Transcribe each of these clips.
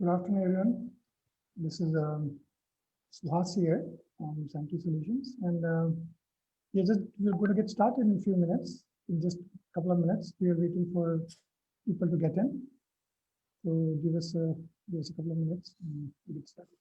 Good afternoon, everyone. This is Suhas here from Sankey Solutions, and we're going to get started in a few minutes. In just a couple of minutes, we are waiting for people to get in. So give us a couple of minutes and we'll get started.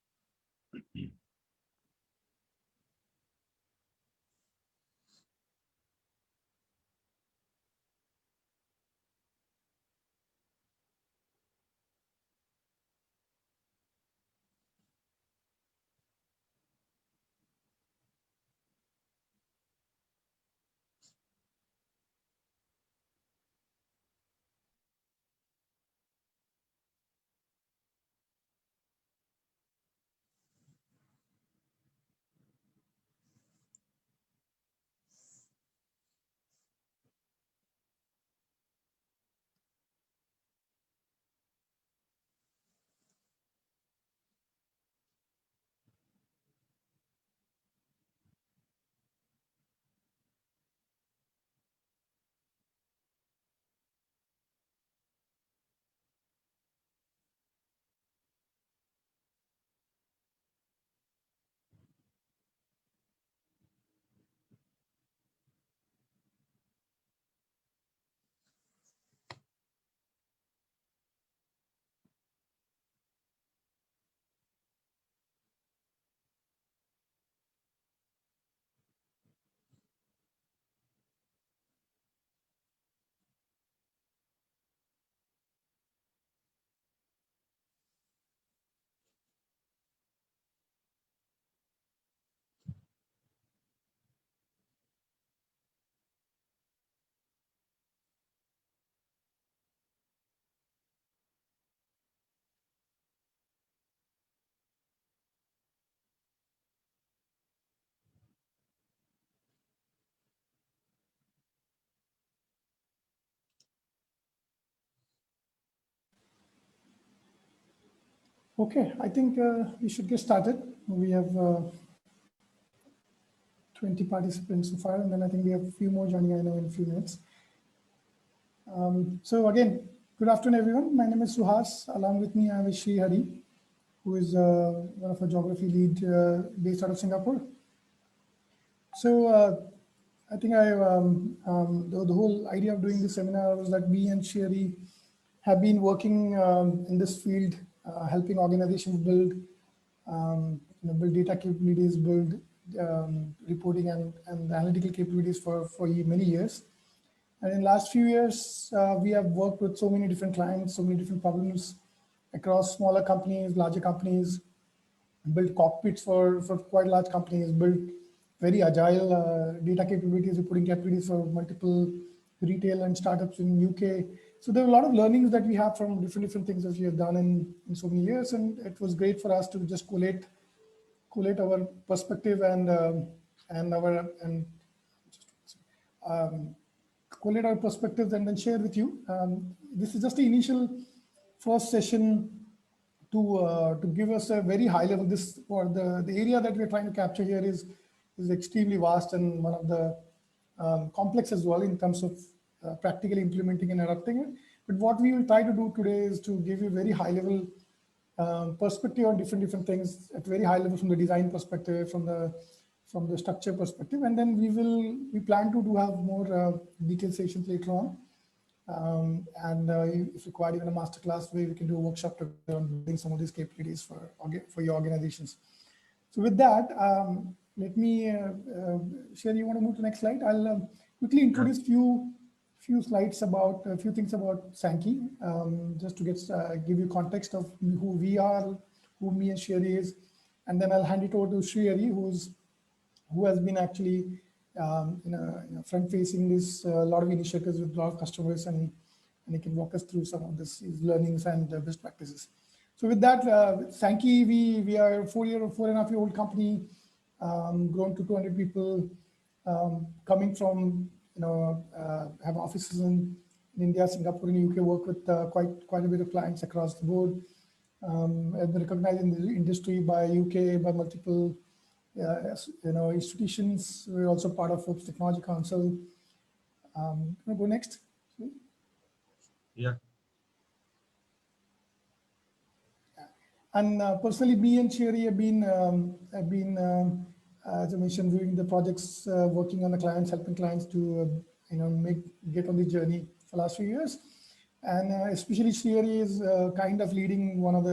Okay, I think we should get started. We have 20 participants so far, and then I think we have a few more joining, I know, in a few minutes. So again, good afternoon, everyone. My name is Suhas. Along with me, I have Sri Hari, who is one of our geography lead based out of Singapore. So I think the whole idea of doing this seminar was that me and Sherry have been working in this field, helping organizations build data capabilities, build reporting and analytical capabilities for many years. And in the last few years, we have worked with so many different clients, so many different problems across smaller companies, larger companies, built cockpits for quite large companies, built very agile data capabilities, reporting capabilities for multiple retail and startups in UK. So there are a lot of learnings that we have from different things that we have done in so many years, and it was great for us to just collate our perspective and collate our perspectives and then share with you. This is just the initial first session to give us a very high level. This for the area that we're trying to capture here is extremely vast and one of the complex as well in terms of practically implementing and adapting it. But what we will try to do today is to give you very high level perspective on different things at very high level, from the design perspective, from the structure perspective, and then we plan to have more detailed sessions later on. If required, even a masterclass where we can do a workshop on building some of these capabilities for your organizations. So with that, let me, Sherry, you want to move to the next slide? I'll quickly introduce few slides about a few things about Sankey, just to give you context of who we are, who me and Sherry is, and then I'll hand it over to Sherry, who has been actually front-facing this lot of initiatives with a lot of customers, and he can walk us through some of his learnings and best practices. So with that, Sankey, we are a 4.5-year-old company, grown to 200 people, coming from have offices in India, Singapore, and UK. Work with quite a bit of clients across the board. Have been recognized in the industry by UK, by multiple institutions. We're also part of Forbes Technology Council. Can I go next? Yeah. And personally, me and Sherry have been as I mentioned, doing the projects, working on the clients, helping clients to, get on the journey for the last few years. And especially Sherry is kind of leading one of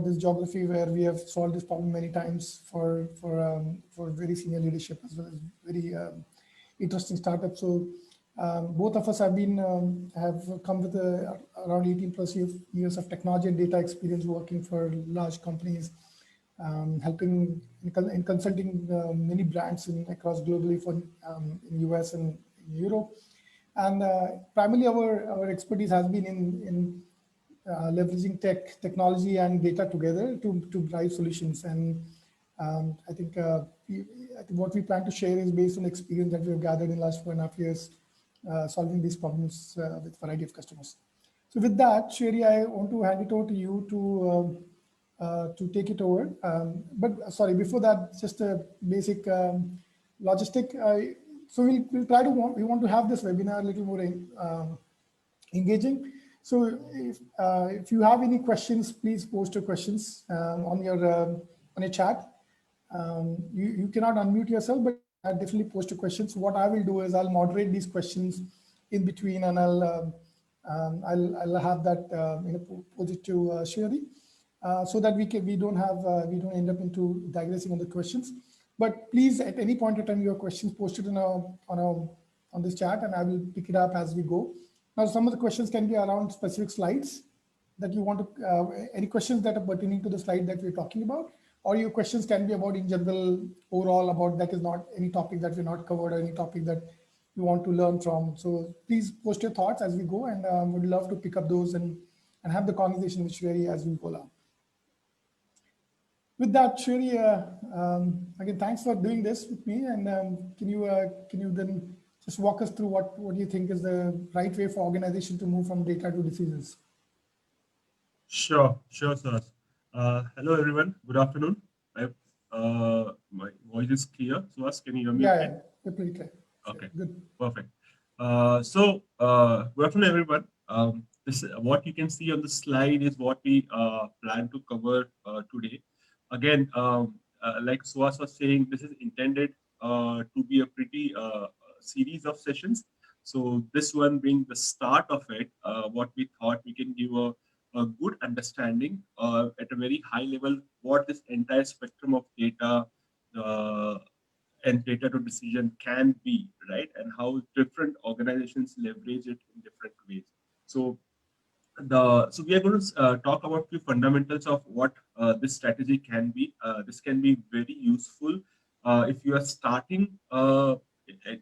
this geography where we have solved this problem many times for very senior leadership as well as very interesting startup. So both of us have come with around 18 plus years of technology and data experience working for large companies, helping in consulting many brands across globally for in US and in Europe. And primarily our expertise has been in leveraging technology and data together to drive solutions. And I think what we plan to share is based on experience that we have gathered in the last 4.5 years, solving these problems with a variety of customers. So with that, Sherry, I want to hand it over to you to take it over. But sorry, before that, just a basic logistic. So we'll try to we want to have this webinar a little more engaging. So if you have any questions, please post your questions on your chat. You cannot unmute yourself, but definitely post your questions. What I will do is I'll moderate these questions in between, and I'll have that pose it to Sherry, so that we don't end up into digressing on the questions. But please, at any point in time, your questions posted on this chat, and I will pick it up as we go. Now, some of the questions can be around specific slides that you want to, any questions that are pertaining to the slide that we're talking about, or your questions can be about in general, overall, about that is not any topic that we're not covered or any topic that you want to learn from. So please post your thoughts as we go, and would love to pick up those and have the conversation with Sherry as we go along. With that, Sherry, again, thanks for doing this with me. And can you then just walk us through what you think is the right way for organization to move from data to decisions? Sure, sir. Hello, everyone. Good afternoon. My voice is clear. Suhas, can you hear me? Yeah, you're pretty clear. Okay, good. Perfect. Good afternoon, everyone. What you can see on the slide is what we plan to cover today. Again, like Suhas was saying, this is intended to be a pretty series of sessions. So this one being the start of it, what we thought we can give a good understanding at a very high level what this entire spectrum of data and data to decision can be, right? And how different organizations leverage it in different ways. So we are going to talk about a few fundamentals of what this strategy can be. This can be very useful if you are starting,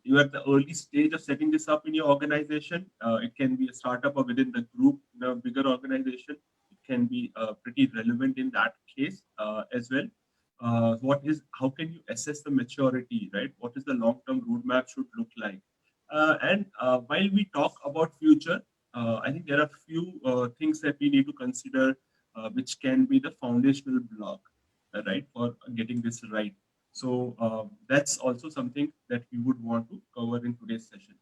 you are at the early stage of setting this up in your organization. It can be a startup or within the group in a bigger organization. It can be pretty relevant in that case as well. How can you assess the maturity, right? What is the long-term roadmap should look like? While we talk about future, I think there are a few things that we need to consider, which can be the foundational block, right, for getting this right. So that's also something that we would want to cover in today's session.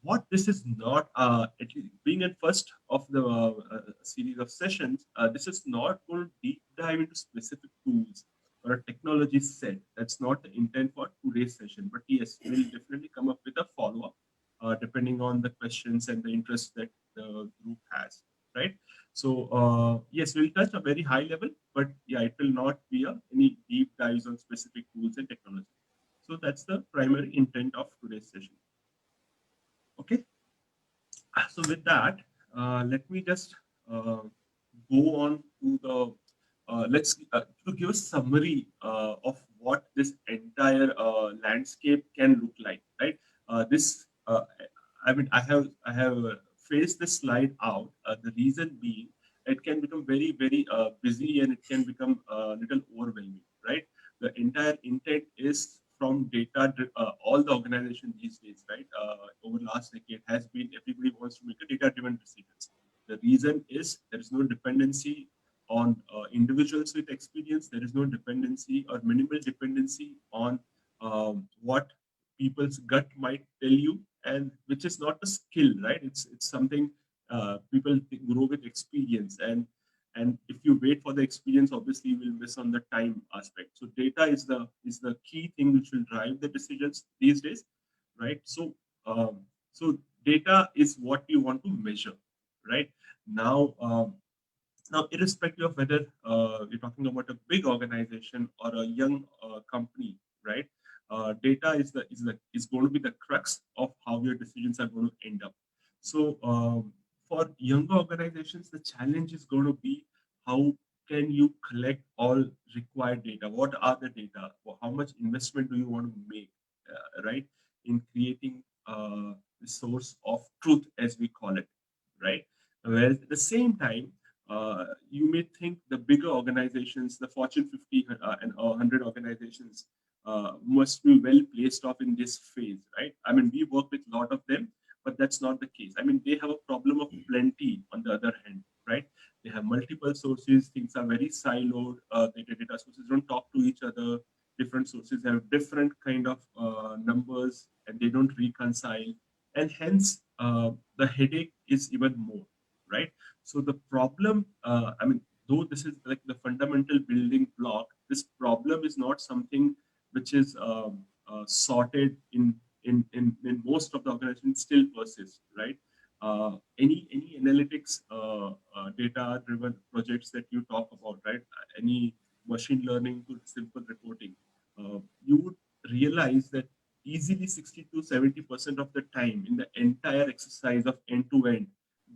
What this is not, at least being in first of the series of sessions, this is not going to deep dive into specific tools or a technology set. That's not the intent for today's session. But yes, we'll definitely come up with a follow-up depending on the questions and the interest that the group has, right? So yes, we'll touch a very high level, but yeah, it will not be any deep dives on specific tools and technology. So that's the primary intent of today's session. Okay. So with that, let me just go on to the to give a summary of what this entire landscape can look like, right? I mean, I have phased this slide out. The reason being, it can become very busy and it can become a little overwhelming, right? The entire intent is from data. All the organization these days, right? Over the last decade has been everybody wants to make a data-driven decisions. The reason is there is no dependency on individuals with experience. There is no dependency or minimal dependency on what people's gut might tell you, and which is not a skill, right? It's something people grow with experience. And And if you wait for the experience, obviously you will miss on the time aspect. So data is the key thing which will drive the decisions these days, right? So data is what you want to measure, right? Now, now, irrespective of whether you're talking about a big organization or a young company, right? Data is going to be the crux of how your decisions are going to end up. So, for younger organizations, the challenge is going to be how can you collect all required data? What are the data? How much investment do you want to make, right, in creating the source of truth, as we call it, right? Whereas at the same time, you may think the bigger organizations, the Fortune 50 and 100 organizations, must be well placed off in this phase, right? I mean, we work with a lot of them, but that's not the case. I mean, they have a problem of plenty on the other hand, right? They have multiple sources, things are very siloed, the data sources don't talk to each other, different sources have different kind of numbers, and they don't reconcile. And hence, the headache is even more, right? So the problem, I mean, though this is like the fundamental building block, this problem is not something which is sorted in most of the organizations still persists, right? Any analytics data driven projects that you talk about, right? Any machine learning to simple reporting, you would realize that easily 60 to 70% of the time in the entire exercise of end to end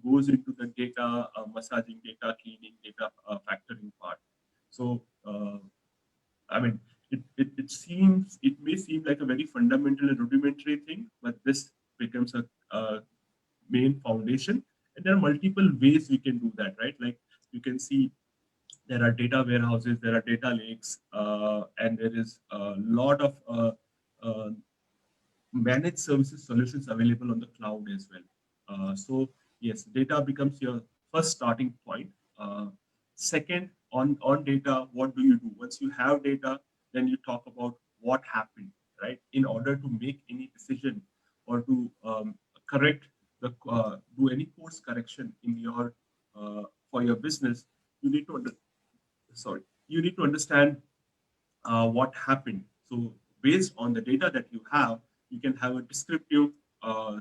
goes into the data massaging, data cleaning, data factoring part. So, I mean, it may seem like a very fundamental and rudimentary thing, but this becomes a main foundation. And there are multiple ways we can do that, right? Like you can see there are data warehouses, there are data lakes, and there is a lot of uh, managed services solutions available on the cloud as well. So yes, data becomes your first starting point. Second, on data, what do you do? Once you have data, then you talk about what happened, right? In order to make any decision or to correct do any course correction in your for your business, you need to you need to understand what happened. So based on the data that you have, you can have a descriptive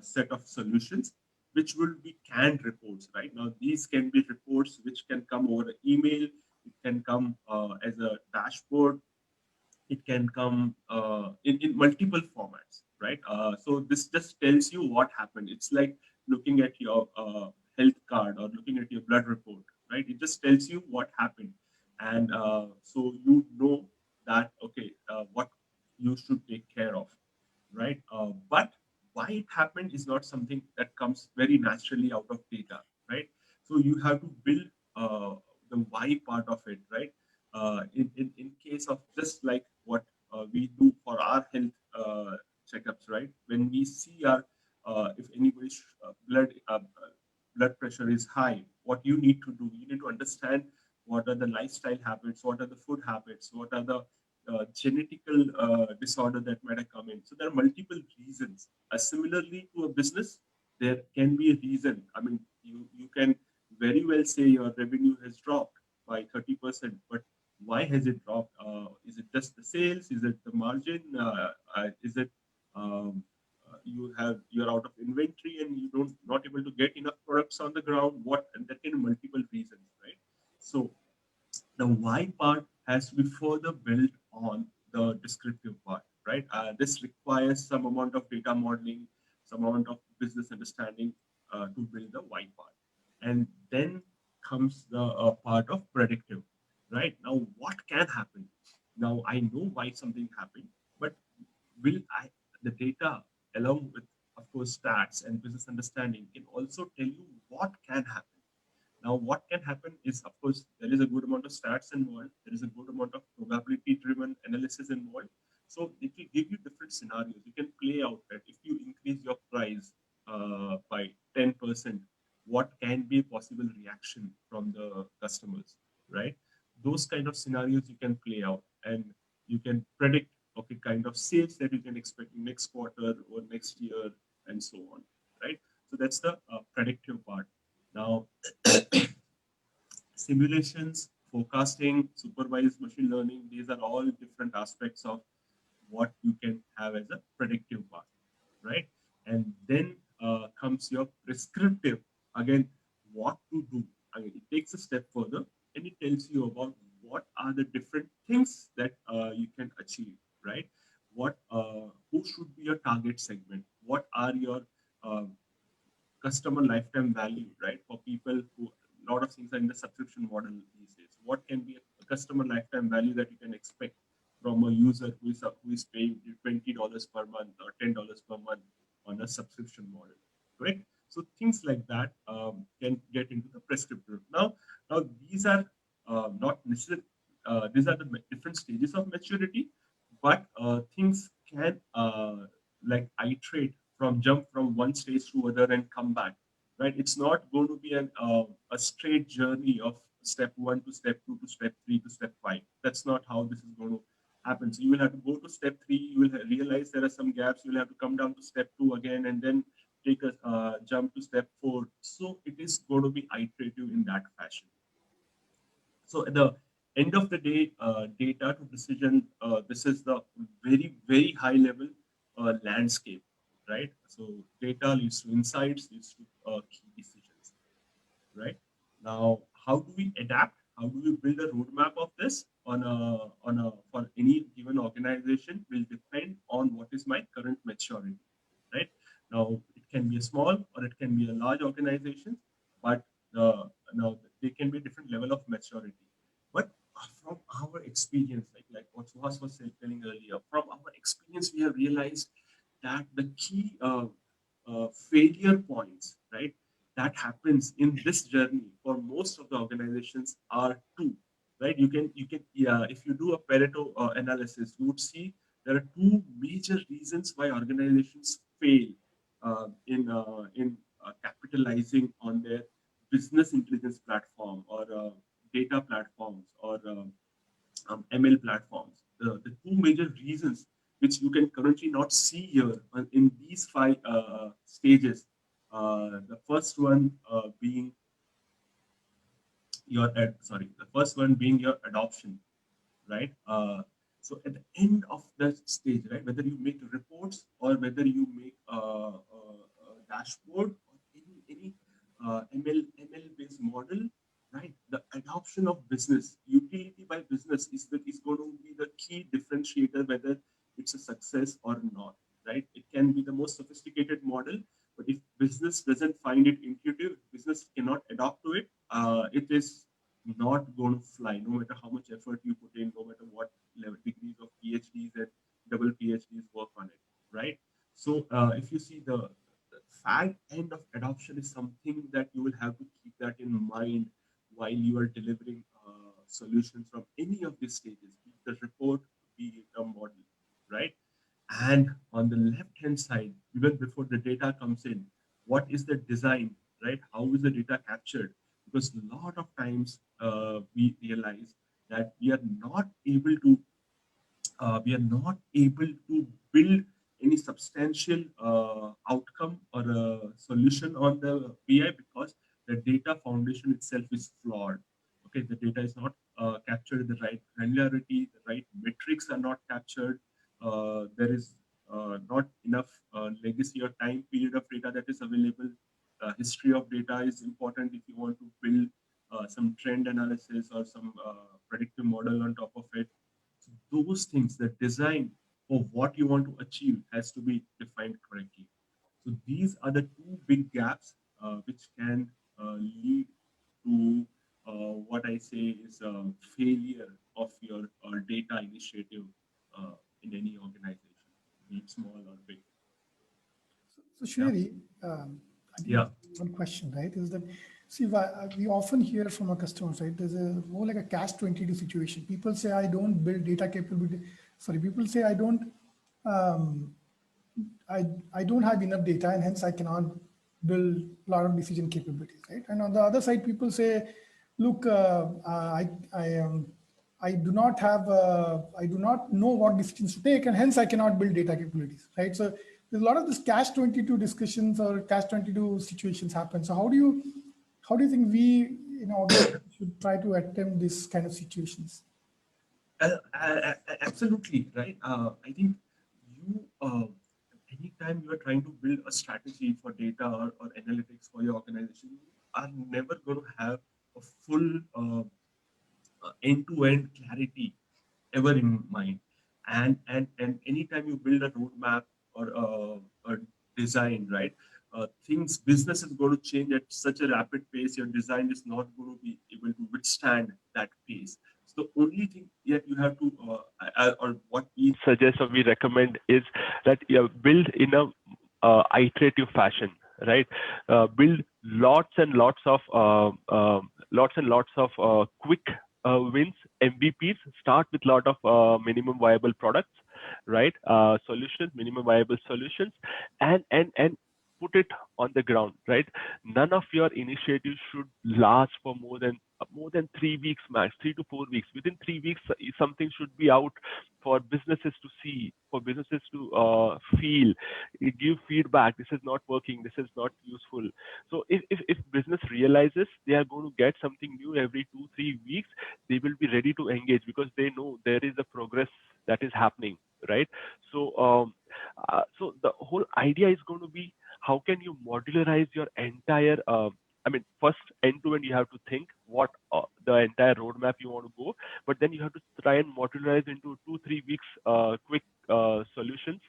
set of solutions, which will be canned reports. Right now, these can be reports which can come over email. It can come as a dashboard. It can come in multiple formats, right? So this just tells you what happened. It's like looking at your health card or looking at your blood report, right? It just tells you what happened. And so you know that, okay, what you should take care of, right? But why it happened is not something that comes very naturally out of data, right? So you have to build the why part of it, right? In case of just like what we do for our health checkups, right? When we see our if anybody's blood pressure is high, what you need to do, you need to understand what are the lifestyle habits, what are the food habits, what are the genetical disorder that might have come in. So there are multiple reasons. Similarly to a business, there can be a reason. I mean, you can very well say your revenue has dropped by 30%, but why has it dropped? Is it just the sales? Is it the margin? Is it you're out of inventory and you don't not able to get enough products on the ground? What? And there can be multiple reasons, right? So the why part has to be further built on the descriptive part, right? This requires some amount of data modeling, some amount of business understanding to build the why part. And then comes the part of predictive, right? Now, what can happen? Now, I know why something happened, but will I, the data, along with, of course, stats and business understanding, can also tell you what can happen. Now, what can happen is, of course, there is a good amount of stats involved. There is a good amount of probability-driven analysis involved. So it will give you different scenarios. You can play out that if you increase your price by 10%, what can be a possible reaction from the customers, right? Those kind of scenarios you can play out, and you can predict, okay, kind of sales that you can expect next quarter or next year, and so on, right? So that's the predictive part. Now, simulations, forecasting, supervised machine learning, these are all different aspects of what you can have as a predictive part, right? And then comes your prescriptive. Again, what to do. Again, it takes a step further and it tells you about what are the different things that you can achieve, right? Who should be your target segment? What are your uh, customer lifetime value, right? For people who, a lot of things are in the subscription model these days. What can be a customer lifetime value that you can expect from a user who is paying $20 per month or $10 per month on a subscription model, correct? So things like that can get into the prescriptive. Now these are not necessarily these are the different stages of maturity, but things can like iterate from jump from one stage to other and come back, right? It's not going to be a straight journey of step 1 to step 2 to step 3 to step 5. That's not how this is going to happen. So you will have to go to step 3, you will realize there are some gaps, you will have to come down to step 2 again, and then take a jump to step 4. So it is going to be iterative in that fashion. So at the end of the day, data to decision, this is the very, very high level landscape, right? So data leads to insights, leads to key decisions, right? Now, how do we adapt? How do we build a roadmap of this for any given organization will depend on what is my current maturity, right? Now, it can be a small or it can be a large organization, but now they can be a different level of maturity. But from our experience, like what Suhas was telling earlier, from our experience, we have realized that the key failure points, right, that happens in this journey for most of the organizations are two, right? Yeah, if you do a Pareto analysis, you would see there are two major reasons why organizations fail in capitalizing on their business intelligence platform or data platforms or ML platforms. The two major reasons which you can currently not see here in these five stages. The first one being the first one being your adoption, right? So at the end of the stage, right, whether you make reports or whether you make a dashboard or any ML based model, right? The adoption of business, utility by business is going to be the key differentiator whether it's a success or not, right? It can be the most sophisticated model, but if business doesn't find it intuitive, business cannot adopt to it, it is not going to fly, no matter how much effort you put in, no matter what level degrees of PhDs and double PhDs work on it, right? So if you see the fag end of adoption is something that you will have to keep that in mind while you are delivering solutions from any of these stages, be it the report, be it a model, right? And on the left hand side, even before the data comes in, what is the design, right? How is the data captured? Because a lot of times we realize that we are not able to build any substantial outcome or a solution on the BI because the data foundation itself is flawed. Okay, the data is not captured in the right granularity, the right metrics are not captured. There is not enough legacy or time period of data that is available. History of data is important if you want to build some trend analysis or some predictive model on top of it. So those things, the design of what you want to achieve has to be defined correctly. So these are the two big gaps which can lead to what I say is a failure of your data initiative in any organization, be it small or big. So Yeah. Shri, I think Yeah. one question, right, is that, see, we often hear from our customers, right, there's a more like a catch-22 situation. People say, I don't build data capability. Sorry, people say, um, I don't have enough data and hence I cannot build a lot of decision capabilities, right? And on the other side, people say, look, I do not have, I do not know what decisions to take and hence I cannot build data capabilities, right? So there's a lot of this catch-22 discussions or catch-22 situations happen. So how do you think we in organizations should try to attempt this kind of situations? Absolutely, right? I think you, anytime you are trying to build a strategy for data or analytics for your organization, you are never going to have a full end-to-end clarity ever in mind. And anytime you build a roadmap or a design, right? Things business is going to change at such a rapid pace. Your design is not going to be able to withstand that pace. So the only thing that you have to, or what we suggest or we recommend is that you build in a iterative fashion, right? Build lots and lots of quick wins, MVPs. Start with a lot of minimum viable products, right? Solutions, minimum viable solutions, and put it on the ground, right? None of your initiatives should last for more than 3 weeks max, 3 to 4 weeks. Within 3 weeks, something should be out for businesses to see, for businesses to feel, give feedback. This is not working. This is not useful. So if business realizes they are going to get something new every 2 3 weeks, they will be ready to engage because they know there is a progress that is happening, right? So the whole idea is going to be how can you modularize your entire I mean, first end to end, you have to think what the entire roadmap you want to go, but then you have to try and modularize into 2 3 weeks quick solutions,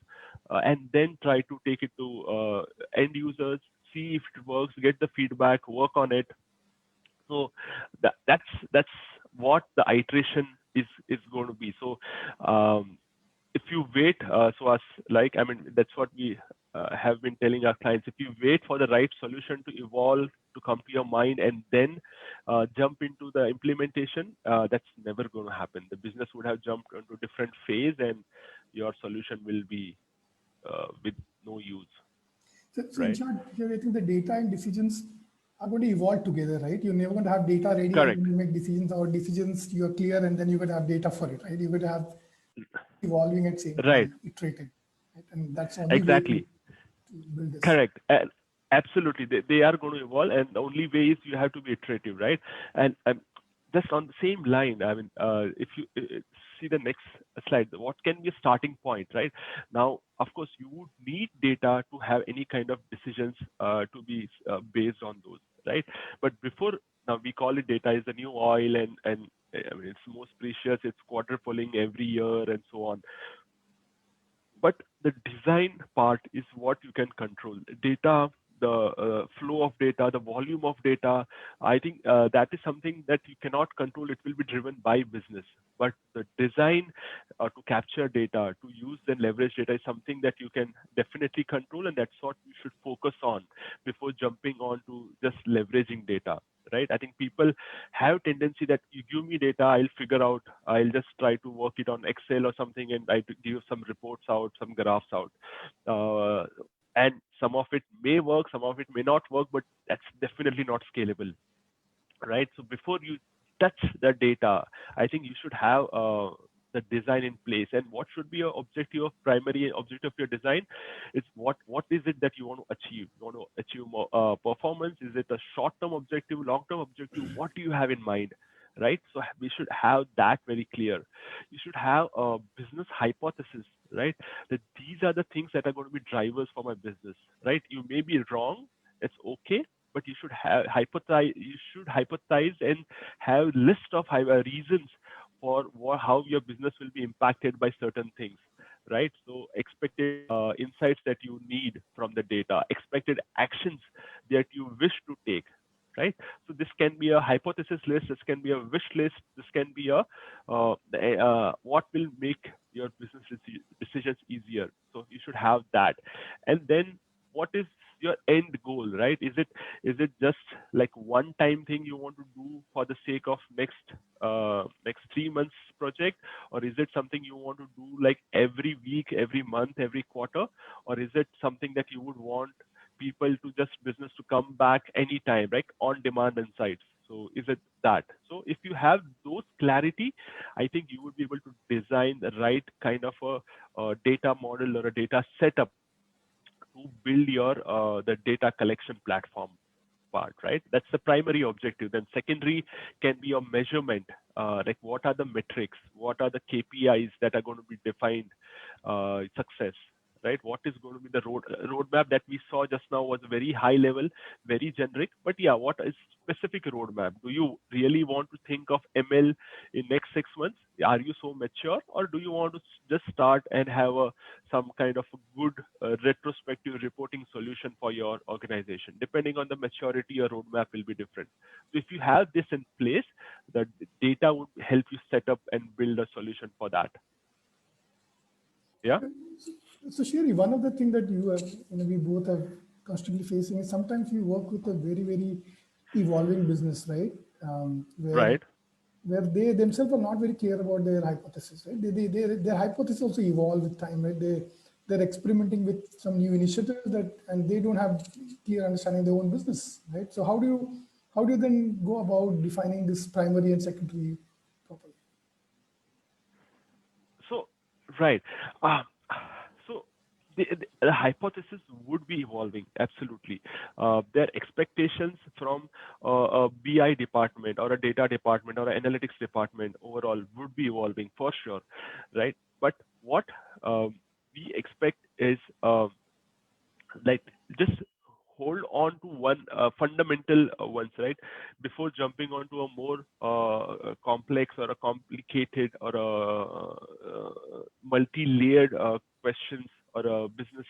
and then try to take it to end users, see if it works, get the feedback, work on it. So that's what the iteration is going to be. So if you wait, so as like, I mean, that's what we have been telling our clients. If you wait for the right solution to evolve, to come to your mind, and then jump into the implementation, that's never going to happen. The business would have jumped into a different phase, and your solution will be with no use, So in right? short, here I think the data and decisions are going to evolve together, right? You're never going to have data ready and Correct. then you make decisions, or decisions you're clear and then you're going to have data for it, right? You're going to have evolving at same Right. time, iterating, right? And that's the only way Exactly. to build this. Correct. Absolutely. They are going to evolve, and the only way is you have to be iterative, right? And just on the same line, I mean, if you see the next slide, what can be a starting point, right? Now, of course, you would need data to have any kind of decisions to be based on those, right? But before, now we call it data is the new oil, and I mean, it's most precious. It's quadrupling every year, and so on. But the design part is what you can control. Data, the flow of data, the volume of data, I think that is something that you cannot control. It will be driven by business. But the design to capture data, to use and leverage data is something that you can definitely control, and that's what you should focus on before jumping on to just leveraging data, right? I think people have tendency that you give me data, I'll figure out, I'll just try to work it on Excel or something, and I give some reports out, some graphs out. And some of it may work, some of it may not work, but that's definitely not scalable, right? So before you touch the data, I think you should have the design in place. And what should be your objective of primary objective of your design? It's what is it that you want to achieve? You want to achieve more performance? Is it a short-term objective, long-term objective? What do you have in mind? Right? So we should have that very clear. You should have a business hypothesis, right? That these are the things that are going to be drivers for my business, right? You may be wrong. It's okay, but you should have hypothesize. You should hypothesize and have list of reasons for how your business will be impacted by certain things, right? So expected insights that you need from the data, expected actions that you wish to take, right? So this can be a hypothesis list, this can be a wish list, this can be a what will make your business decisions easier. So you should have that. And then what is your end goal, right? Is it just like one time thing you want to do for the sake of next 3 months project, or is it something you want to do like every week, every month, every quarter, or is it something that you would want people to just business to come back anytime, right? On demand insights. So is it that? So if you have those clarity, I think you would be able to design the right kind of a data model or a data setup to build your the data collection platform. part, right? That's the primary objective. Then secondary can be your measurement, like what are the metrics, what are the KPIs that are going to be defined success, right? What is going to be the roadmap that we saw just now was very high level, very generic, but yeah, what is specific roadmap? Do you really want to think of ML in next 6 months? Are you so mature, or do you want to just start and have some kind of a good retrospective reporting solution for your organization? Depending on the maturity, your roadmap will be different. So if you have this in place, the data would help you set up and build a solution for that. Yeah. So Sherry, one of the things that we both are constantly facing is sometimes we work with a very, very evolving business, right? Right. Where they themselves are not very clear about their hypothesis, right? Their hypothesis also evolve with time, right? They're experimenting with some new initiatives and they don't have clear understanding of their own business, right? So how do you then go about defining this primary and secondary properly? So, right. So the hypothesis would be evolving, absolutely. Their expectations from a BI department or a data department or an analytics department overall would be evolving for sure, right? But what we expect is like just hold on to one fundamental ones, right? Before jumping onto a more complex or a complicated or a multi-layered questions or a business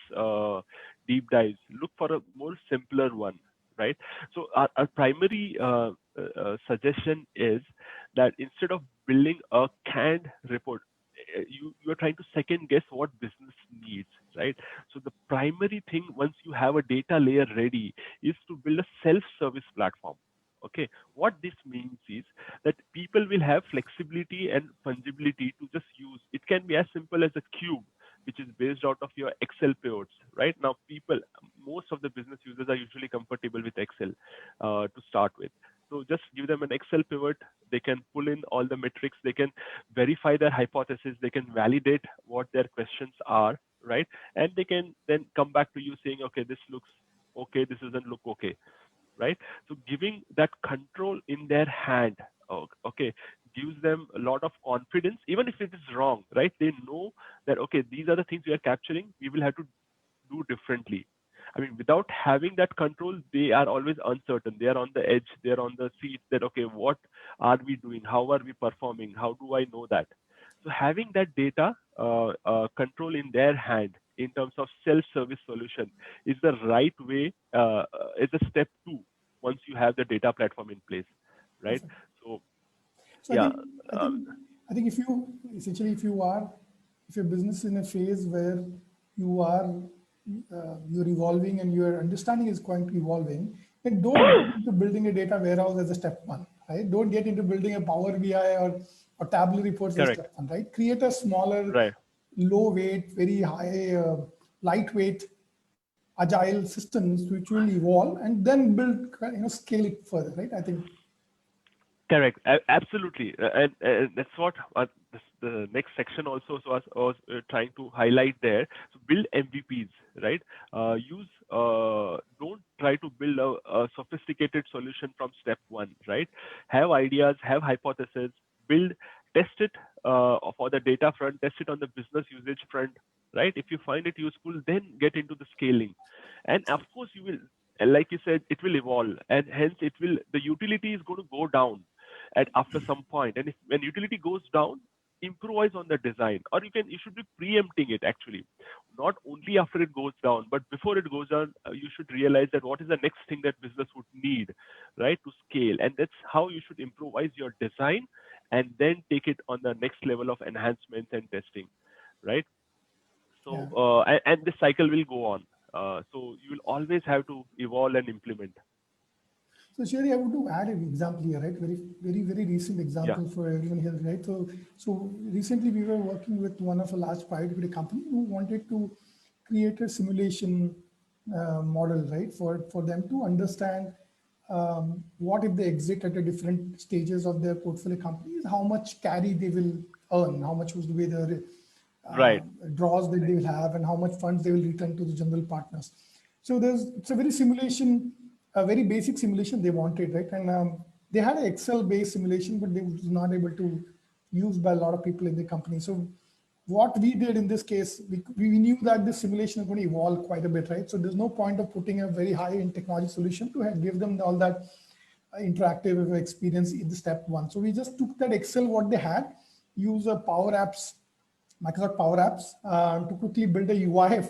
deep dives, look for a more simpler one, right? So our primary suggestion is that instead of building a canned report, you are trying to second guess what business needs, right? So the primary thing once you have a data layer ready is to build a self-service platform. Okay, what this means is that people will have flexibility and fungibility to just use. It can be as simple as a cube, which is based out of your Excel pivots. Right now, most of the business users are usually comfortable with Excel to start with. So just give them an Excel pivot. They can pull in all the metrics. They can verify their hypothesis. They can validate what their questions are, right? And they can then come back to you saying, okay, this looks okay. This doesn't look okay, right? So giving that control in their hand, okay, gives them a lot of confidence, even if it is wrong, right? They know that, okay, these are the things we are capturing. We will have to do differently. I mean, without having that control, they are always uncertain. They are on the edge. They're on the seat that, okay, what are we doing? How are we performing? How do I know that? So having that data control in their hand in terms of self-service solution is the right way, is a step 2 once you have the data platform in place, right? So yeah. I think if your business is in a phase where you're evolving and your understanding is going to evolving, then don't get into building a data warehouse as a step 1, right? Don't get into building a Power BI or Tableau reports as a step 1, right? Create a smaller, low weight, very high, lightweight, agile systems which will evolve and then build, scale it further, right? I think. Correct. Absolutely. And that's what the next section also was trying to highlight there. So build MVPs, right? Don't try to build a sophisticated solution from step 1, right? Have ideas, have hypotheses, test it for the data front, test it on the business usage front, right? If you find it useful, then get into the scaling. And of course, you will, like you said, it will evolve, and hence the utility is going to go down after some point. And when utility goes down, improvise on the design, or you should be preempting it actually, not only after it goes down, but before it goes down, you should realize that what is the next thing that business would need, right, to scale. And that's how you should improvise your design and then take it on the next level of enhancements and testing, right? So and this cycle will go on. So you will always have to evolve and implement. So Sherry, I want to add an example here, right? Very, very, very recent example for everyone here, right? So recently we were working with one of a large private equity company who wanted to create a simulation model, right? For them to understand what if they exit at the different stages of their portfolio companies, how much carry they will earn, how much was the way the draws that they will have, and how much funds they will return to the general partners. So it's a very simulation a very basic simulation they wanted, right? And they had an Excel-based simulation, but they was not able to use by a lot of people in the company. So what we did in this case, we knew that this simulation is going to evolve quite a bit, right? So there's no point of putting a very high-end technology solution to give them all that interactive experience in the step one. So we just took that Excel, what they had, use a Power Apps, Microsoft Power Apps to quickly build a UI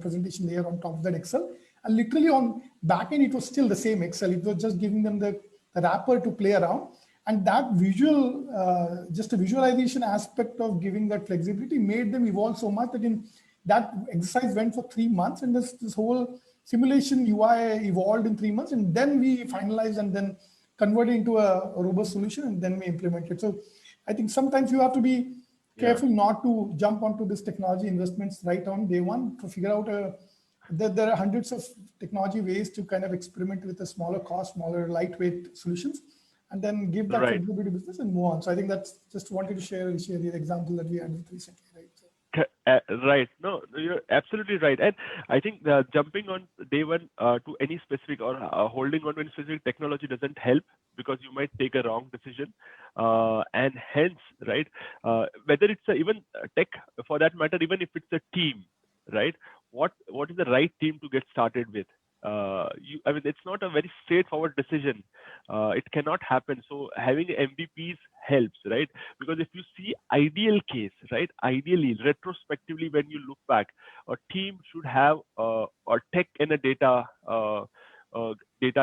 presentation layer on top of that Excel. And literally on backend, it was still the same Excel. It was just giving them the wrapper to play around. And that visual, just a visualization aspect of giving that flexibility made them evolve so much that that exercise went for 3 months, and this whole simulation UI evolved in 3 months, and then we finalized and then converted into a robust solution, and then we implemented. So I think sometimes you have to be careful not to jump onto this technology investments right on day one to figure out that there are hundreds of technology ways to kind of experiment with a smaller cost, smaller lightweight solutions, and then give that flexibility to business and move on. So I think that's just wanted to share the example that we had recently, right? Right. No, you're absolutely right. And I think jumping on day one to any specific or holding on to any specific technology doesn't help, because you might take a wrong decision. And hence, right, whether it's even tech for that matter, even if it's a team, right, what is the right team to get started with? I mean, it's not a very straightforward decision. It cannot happen. So having MVPs helps, right? Because if you see ideal case, right, ideally, retrospectively, when you look back, a team should have a tech and a data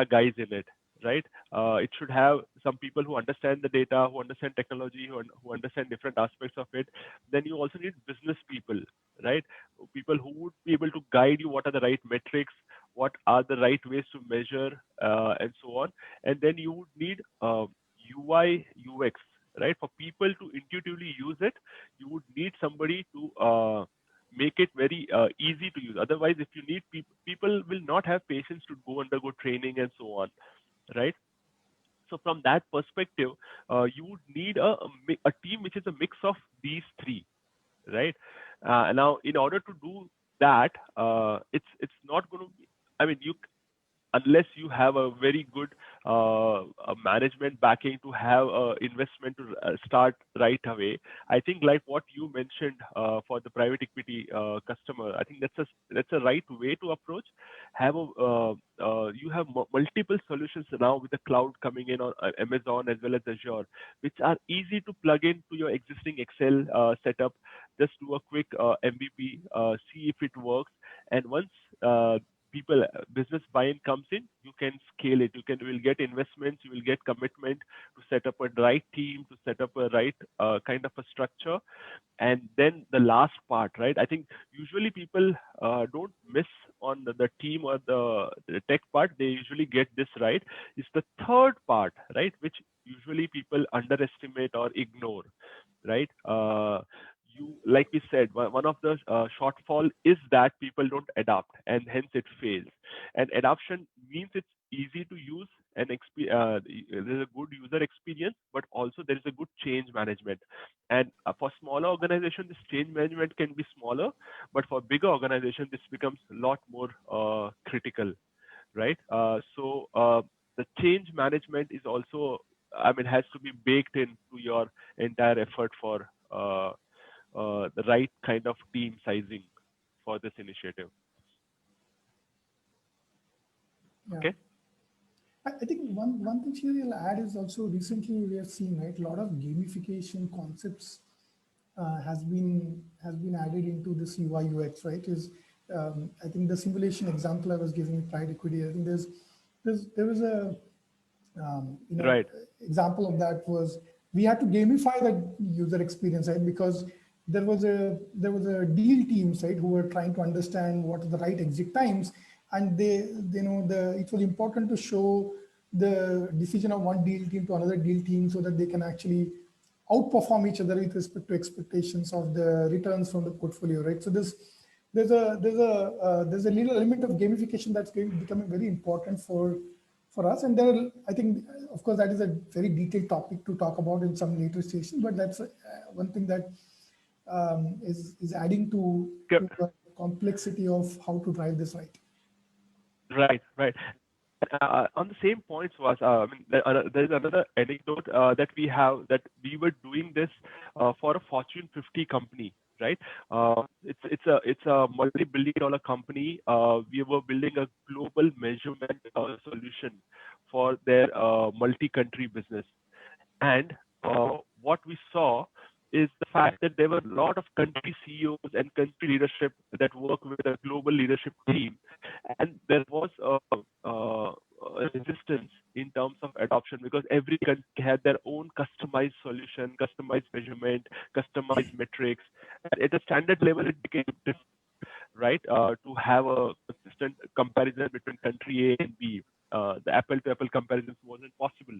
guys in it, right? It should have some people who understand the data, who understand technology, who understand different aspects of it. Then you also need business people, right? People who would be able to guide you what are the right metrics, what are the right ways to measure, and so on. And then you would need UI, UX, right? For people to intuitively use it, you would need somebody to make it very easy to use. Otherwise, if you need people will not have patience to undergo training and so on, right? So from that perspective, you would need a team which is a mix of these three, right? Now, in order to do that, it's not going to be. I mean, unless you have a very good management backing to have investment to start right away. I think like what you mentioned for the private equity customer, I think that's a right way to approach. You have multiple solutions now with the cloud coming in on Amazon as well as Azure, which are easy to plug into your existing Excel setup. Just do a quick MVP, see if it works, and once business buy-in comes in, you can scale it. You will get investments, you will get commitment to set up a right team, to set up a right kind of a structure. And then the last part, right? I think usually people don't miss on the team or the tech part. They usually get this right. It's the third part, right? Which usually people underestimate or ignore, right? Like we said, one of the shortfall is that people don't adapt, and hence it fails. And adoption means it's easy to use, and there's a good user experience, but also there is a good change management. And for smaller organizations, this change management can be smaller, but for bigger organizations, this becomes a lot more critical, right? So the change management is also, I mean, has to be baked into your entire effort for the right kind of team sizing for this initiative. Yeah. Okay. I think one thing here I'll add is also recently we have seen, right, a lot of gamification concepts has been added into this UI UX, right? I think the simulation example I was giving private equity, I think there was a right. example of that was we had to gamify the user experience, right? Because there was a deal teams, right, who were trying to understand what are the right exit times, and it was important to show the decision of one deal team to another deal team so that they can actually outperform each other with respect to expectations of the returns from the portfolio, right? So there's a little element of gamification that's becoming very important for us. And I think, of course, that is a very detailed topic to talk about in some later station, but that's one thing that is adding to the complexity of how to drive this right. Right, right. On the same points was, I mean, there is another anecdote that we have, that we were doing this for a Fortune 50 company, right? It's a multi-billion-dollar company. We were building a global measurement solution for their multi-country business. And what we saw is the fact that there were a lot of country CEOs and country leadership that work with a global leadership team, and there was a resistance in terms of adoption, because every country had their own customized solution, customized measurement, customized metrics. And at a standard level, it became difficult, right, to have a consistent comparison between country A and B. The apple-to-apple comparisons wasn't possible.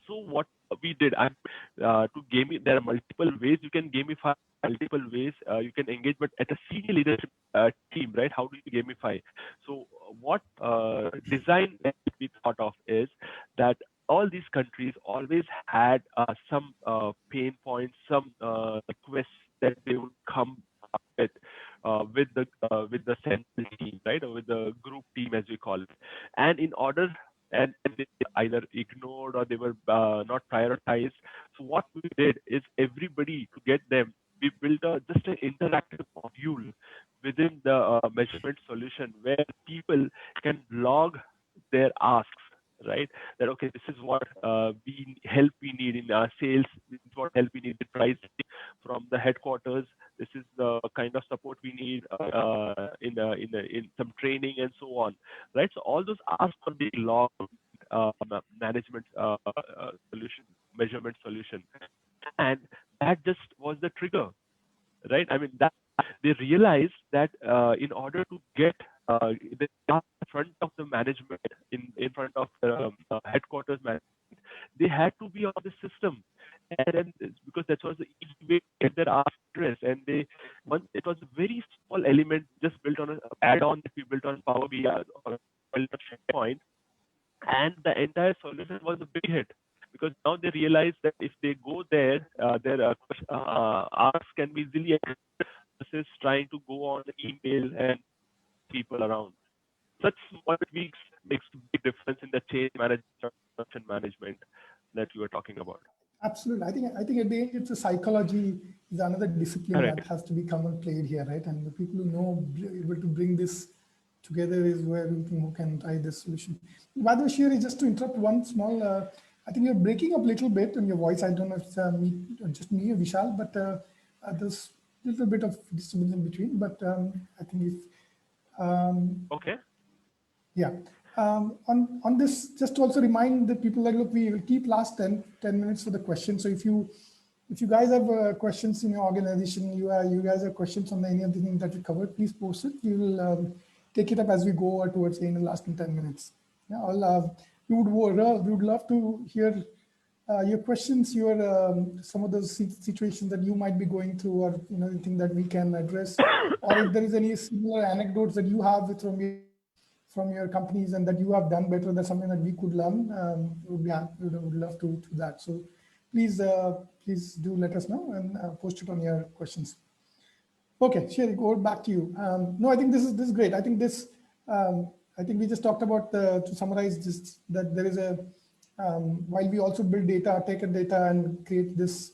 So what we did, to game, there are multiple ways you can gamify, multiple ways you can engage, but at a senior leadership team, right? How do you gamify? So what design that we thought of is that all these countries always had some pain points, some requests that they would come up with the central team, right, or with the group team, as we call it. And in order, and they either ignored or they were not prioritized. So what we did is, everybody, to get them, we built just an interactive module within the measurement solution, where people can log their asks, right? That, okay, this is what help we need in sales, this is what help we need in pricing from the headquarters, this is the kind of support we need in some training and so on, right? So all those asks are being logged management solution, measurement solution, and that just was the trigger, right? I mean, that they realized that in order to get in front of the management, in front of the headquarters management, they had to be on the system, and then, because that was the easy way to get their address, and it was a very small element just built on an add-on that we built on Power BI or built on SharePoint, and the entire solution was a big hit, because now they realize that if they go there, their asks can be easily addressed versus trying to go on the email and people around. Such small tweaks makes a big difference in the change management, production management that you were talking about. Absolutely. I think at the end, it's a psychology is another discipline Correct. that has to be come and played here, right? And the people who know able to bring this together is where we think who can try this solution. By the way, Shiri, just to interrupt one small, I think you're breaking up a little bit in your voice. I don't know if it's just me or Vishal, but there's a little bit of disturbance in between. But I think if Okay. yeah. On this, just to also remind the people that, look, we will keep last 10 minutes for the questions. So if you guys have questions in your organization, you guys have questions on any of the things that we covered, please post it. We will take it up as we go towards the end of the last 10 minutes. Yeah, we would love to hear your questions, some of those situations that you might be going through, or anything that we can address, or if there is any similar anecdotes that you have from your companies and that you have done better, that's something that we could learn. We would love to do that. So please do let us know and post it on your questions. Okay, Sherry, go back to you. No, I think this is great. I think I think we just talked about to summarize this, that there is a while we also build data, take a data and create this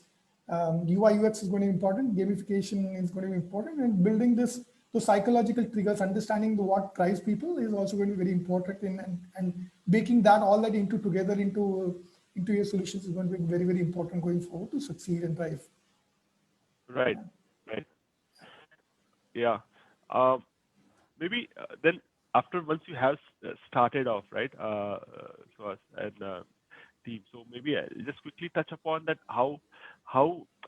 UI UX is going to be important. Gamification is going to be important, and building those psychological triggers, understanding what drives people is also going to be very important, and baking all that together into your solutions is going to be very, very important going forward to succeed and drive. Right. Yeah. Maybe then after, once you have started off, right, so and team, so maybe just quickly touch upon that, how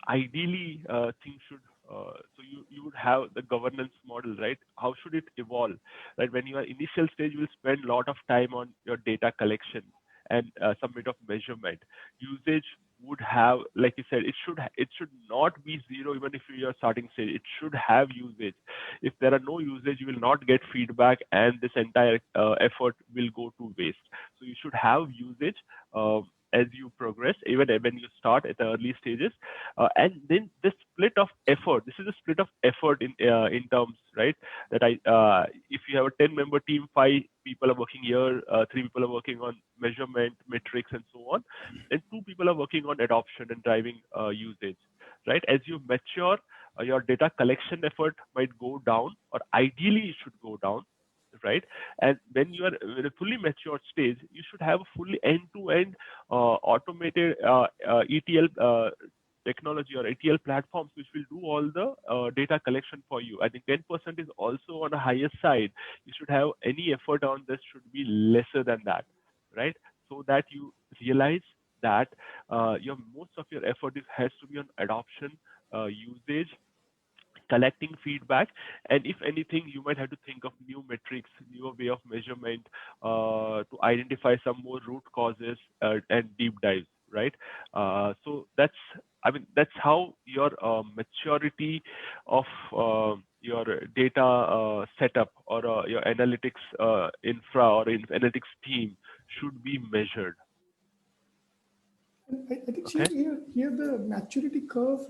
ideally things should. So you would have the governance model, right? How should it evolve? Right, when you are initial stage, you will spend a lot of time on your data collection and some bit of measurement. Usage would have, like you said, it should not be zero even if you are starting stage. It should have usage. If there are no usage, you will not get feedback, and this entire effort will go to waste. So you should have usage. as you progress, even when you start at the early stages. And then the split of effort. This is a split of effort in terms, right? That if you have a 10-member team, 5 people are working here, 3 people are working on measurement, metrics, and so on, and 2 people are working on adoption and driving usage, right? As you mature, your data collection effort might go down, or ideally it should go down, right? And when you are in a fully matured stage, you should have a fully end-to-end automated ETL technology or ETL platforms which will do all the data collection for you. I think 10% is also on the higher side. You should have any effort on this should be lesser than that, right? So that you realize that your most of your effort has to be on adoption, usage, collecting feedback, and if anything, you might have to think of new metrics, newer way of measurement to identify some more root causes and deep dives, right? So that's how your maturity of your data setup or your analytics infra or analytics team should be measured. I think Okay. here the maturity curve,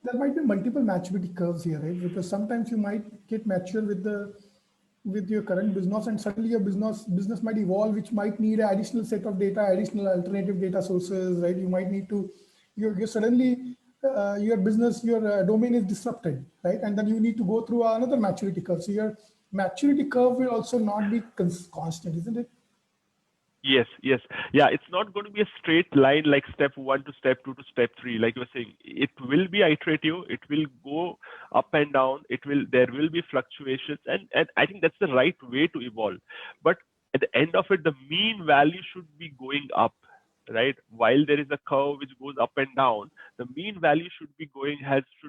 there might be multiple maturity curves here, right? Because sometimes you might get mature with your current business, and suddenly your business might evolve, which might need an additional set of data, additional alternative data sources, right? You might need to, you suddenly your business, your domain is disrupted, right? And then you need to go through another maturity curve. So your maturity curve will also not be constant, isn't it? Yes. Yeah, it's not going to be a straight line like step 1 to step 2 to step 3. Like you were saying, it will be iterative. It will go up and down. There will be fluctuations, and I think that's the right way to evolve. But at the end of it, the mean value should be going up, right? While there is a curve which goes up and down, the mean value should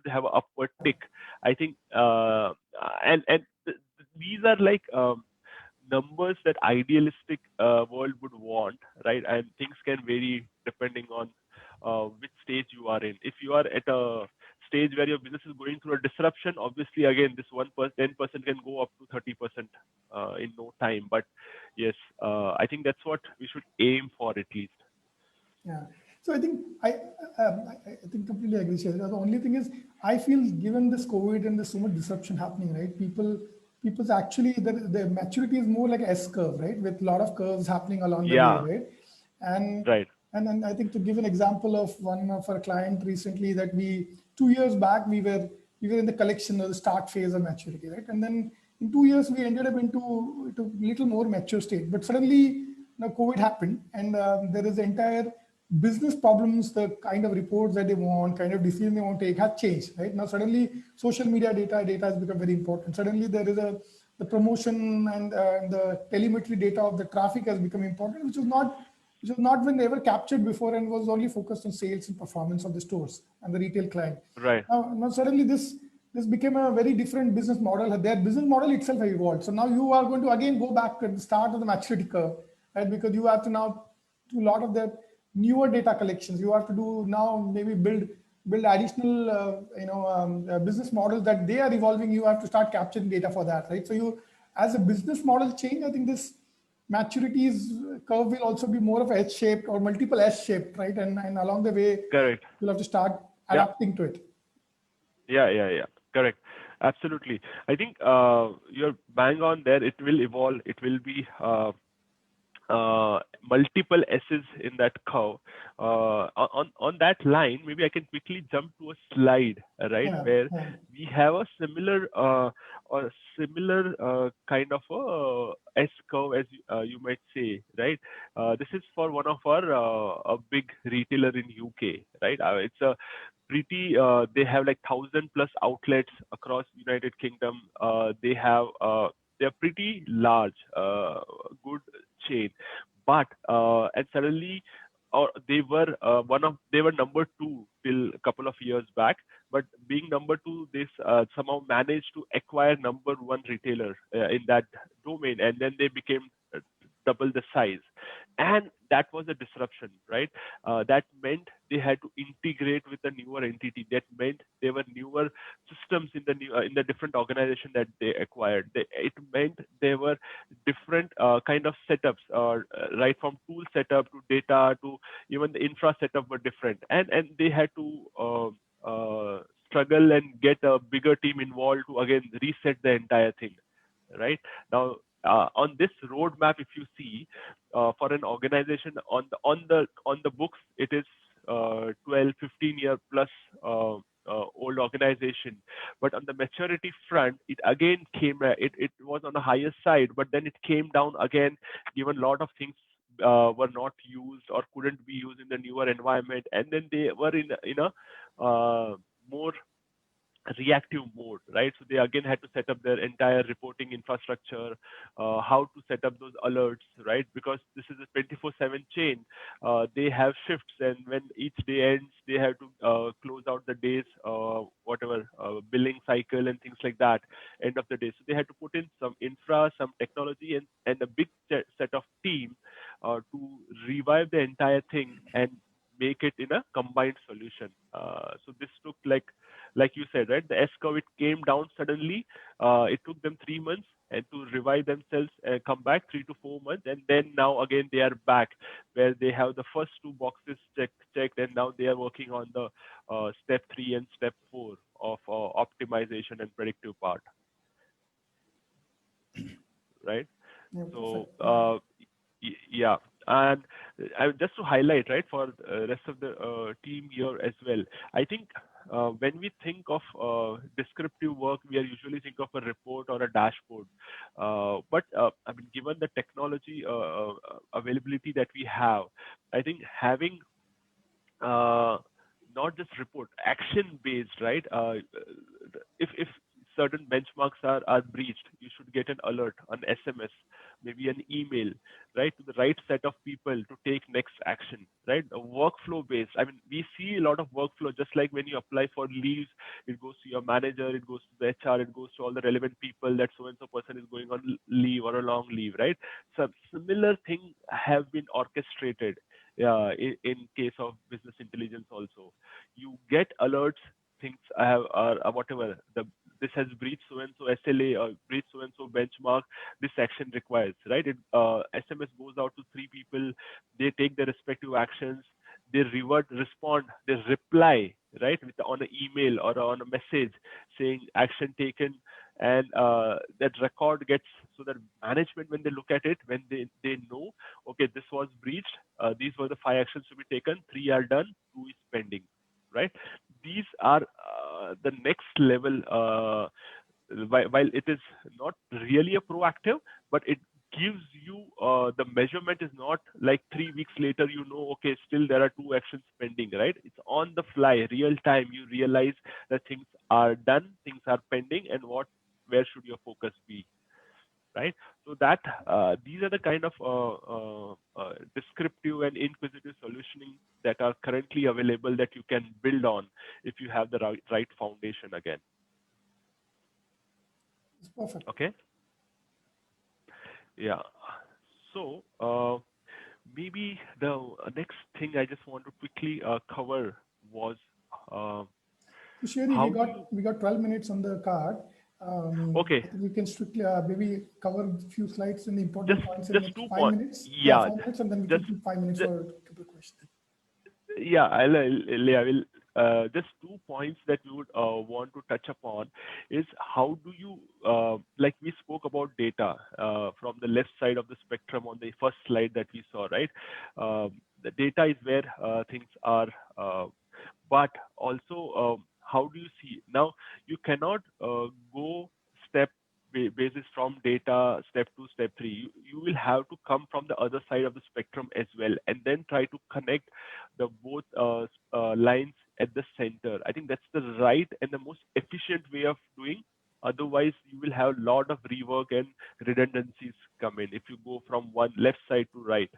have an upward tick. I think, these are like numbers that idealistic world would want, right? And things can vary depending on which stage you are in. If you are at a stage where your business is going through a disruption, obviously, again, this 10% can go up to 30% in no time. But yes, I think that's what we should aim for at least. Yeah. So I think I think completely agree. Shailja. The only thing is, I feel given this COVID and there's so much disruption happening, right? People's actually the maturity is more like an S curve, right? With a lot of curves happening along the way, right? And Right. and then I think to give an example of one of our client recently, that 2 years back we were in the collection or the start phase of maturity, right? And then in 2 years we ended up into little more mature state. But suddenly now COVID happened, and there is the entire business problems, the kind of reports that they want, kind of decision they want to take have changed, right? Now suddenly social media data has become very important. Suddenly there is the promotion and the telemetry data of the traffic has become important, which was not been ever captured before, and was only focused on sales and performance of the stores and the retail client. Right. Now suddenly this became a very different business model. Their business model itself has evolved. So now you are going to again go back to the start of the maturity curve, right? Because you have to now do a lot of the newer data collections. You have to do now maybe build additional business models that they are evolving. You have to start capturing data for that, right? So you, as a business model change, I think this maturity's curve will also be more of a S-shaped or multiple S-shaped, right? And along the way, Correct. you'll have to start adapting to it. Yeah. Correct. Absolutely. I think you're bang on there. It will evolve. It will be multiple S's in that curve. On that line, maybe I can quickly jump to a slide, right, where we have a similar kind of a S curve, as you might say, right? This is for one of our a big retailer in UK, right? It's a pretty. They have like 1,000+ outlets across United Kingdom. They're pretty large, good chain, but and suddenly, or they were number 2 till a couple of years back. But being number 2, they somehow managed to acquire number 1 retailer in that domain, and then they became double the size, and that was a disruption, right? That meant they had to integrate with a newer entity. That meant there were newer systems in the different organization that they acquired. It meant there were different kind of setups, right from tool setup to data to even the infra setup were different, and they had to struggle and get a bigger team involved to again reset the entire thing, right? Now, on this roadmap, if you see, for an organization on the books, it is 12, 15 year plus old organization, but on the maturity front, it again came. It was on the higher side, but then it came down again, given a lot of things were not used or couldn't be used in the newer environment, and then they were in a more reactive mode, right? So they again had to set up their entire reporting infrastructure, how to set up those alerts, right? Because this is a 24/7 chain. They have shifts, and when each day ends, they have to close out the days, whatever billing cycle and things like that. End of the day, so they had to put in some infra, some technology, and a big set of team to revive the entire thing and make it in a combined solution. So this took like you said, right? The S curve, it came down suddenly. It took them 3 months and to revive themselves and come back 3 to 4 months. And then now again, they are back where they have the first two boxes checked. And now they are working on the step 3 and step 4 of optimization and predictive part. Right? Yeah, So, perfect. yeah. And just to highlight, right, for the rest of the team here as well, I think when we think of descriptive work, we are usually think of a report or a dashboard. But I mean, given the technology availability that we have, I think having not just report, action based, right? If certain benchmarks are breached, you should get an alert, an SMS, maybe an email, right, to the right set of people to take next action, right? A workflow based. I mean, we see a lot of workflow, just like when you apply for leaves, it goes to your manager, it goes to the HR, it goes to all the relevant people that so and so person is going on leave or a long leave, right? So similar things have been orchestrated in case of business intelligence also. You get alerts, things have are whatever this has breached so and so SLA or breached so and so benchmark, this action requires, right? SMS goes out to 3 people, they take their respective actions, they respond, they reply, right, with on an email or on a message saying action taken, and that record gets, so that management, when they look at it, when they know, okay, this was breached, these were the 5 actions to be taken, 3 are done, 2 is pending, right? These are the next level, while it is not really a proactive, but it gives you the measurement is not like 3 weeks later, okay, still there are 2 actions pending, right? It's on the fly, real time. You realize that things are done, things are pending, and where should your focus be, right? So that these are the kind of descriptive and inquisitive solutioning that are currently available that you can build on if you have the right foundation again. It's perfect. Okay. Yeah. So maybe the next thing I just want to quickly cover was Sherry, how we got 12 minutes on the card. okay. I think we can strictly maybe cover a few slides in the important points in the Just next 2 5 points. minutes. Yeah. 5 minutes, and then we Just can keep 5 minutes for a couple of questions. yeah, I will just 2 points that we would want to touch upon is how do you like we spoke about data from the left side of the spectrum on the first slide that we saw, right? The data is where things are, but also how do you see now? You cannot go step basis from data step 2 step 3. You will have to come from the other side of the spectrum as well, and then try to connect the both lines at the center. I think that's the right and the most efficient way of doing. Otherwise, you will have a lot of rework and redundancies come in if you go from one left side to right,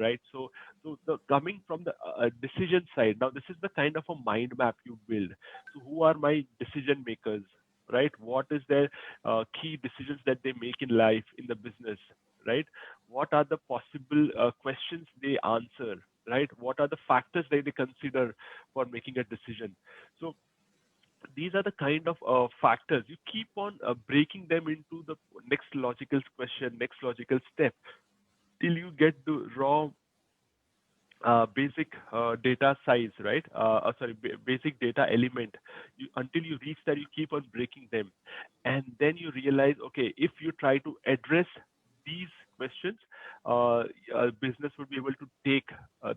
right? So the coming from the decision side. Now, this is the kind of a mind map you build. So who are my decision makers, right? What is their key decisions that they make in life, in the business, right? What are the possible questions they answer, right? What are the factors that they consider for making a decision? So these are the kind of factors. You keep on breaking them into the next logical question, next logical step, till you get the raw basic data size, right? Basic data element. Until you reach that, you keep on breaking them, and then you realize, okay, if you try to address these questions, business would be able to take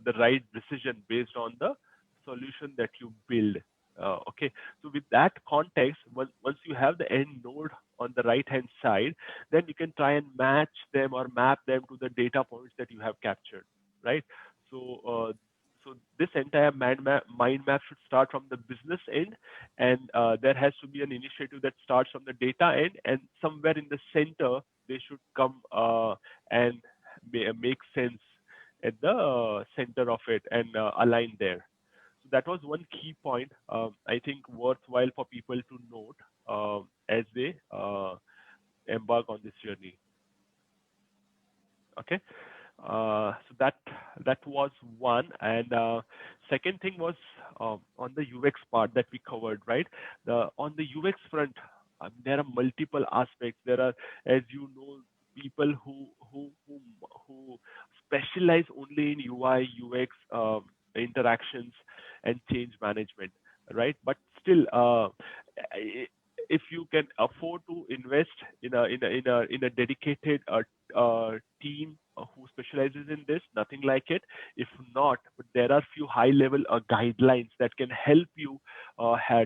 the right decision based on the solution that you build. Okay, so with that context, once you have the end node on the right hand side, then you can try and match them or map them to the data points that you have captured, right? So, so this entire mind map should start from the business end, and there has to be an initiative that starts from the data end, and somewhere in the center they should come and make sense at the center of it and align there. So that was one key point, I think worthwhile for people to note as they embark on this journey. Okay. So that was one, and second thing was on the UX part that we covered, right? On the UX front, there are multiple aspects. There are, as you know, people who specialize only in UI UX interactions and change management, right? But still, if you can afford to invest in a dedicated team who specializes in this, nothing like it. If not, but there are few high level guidelines that can help you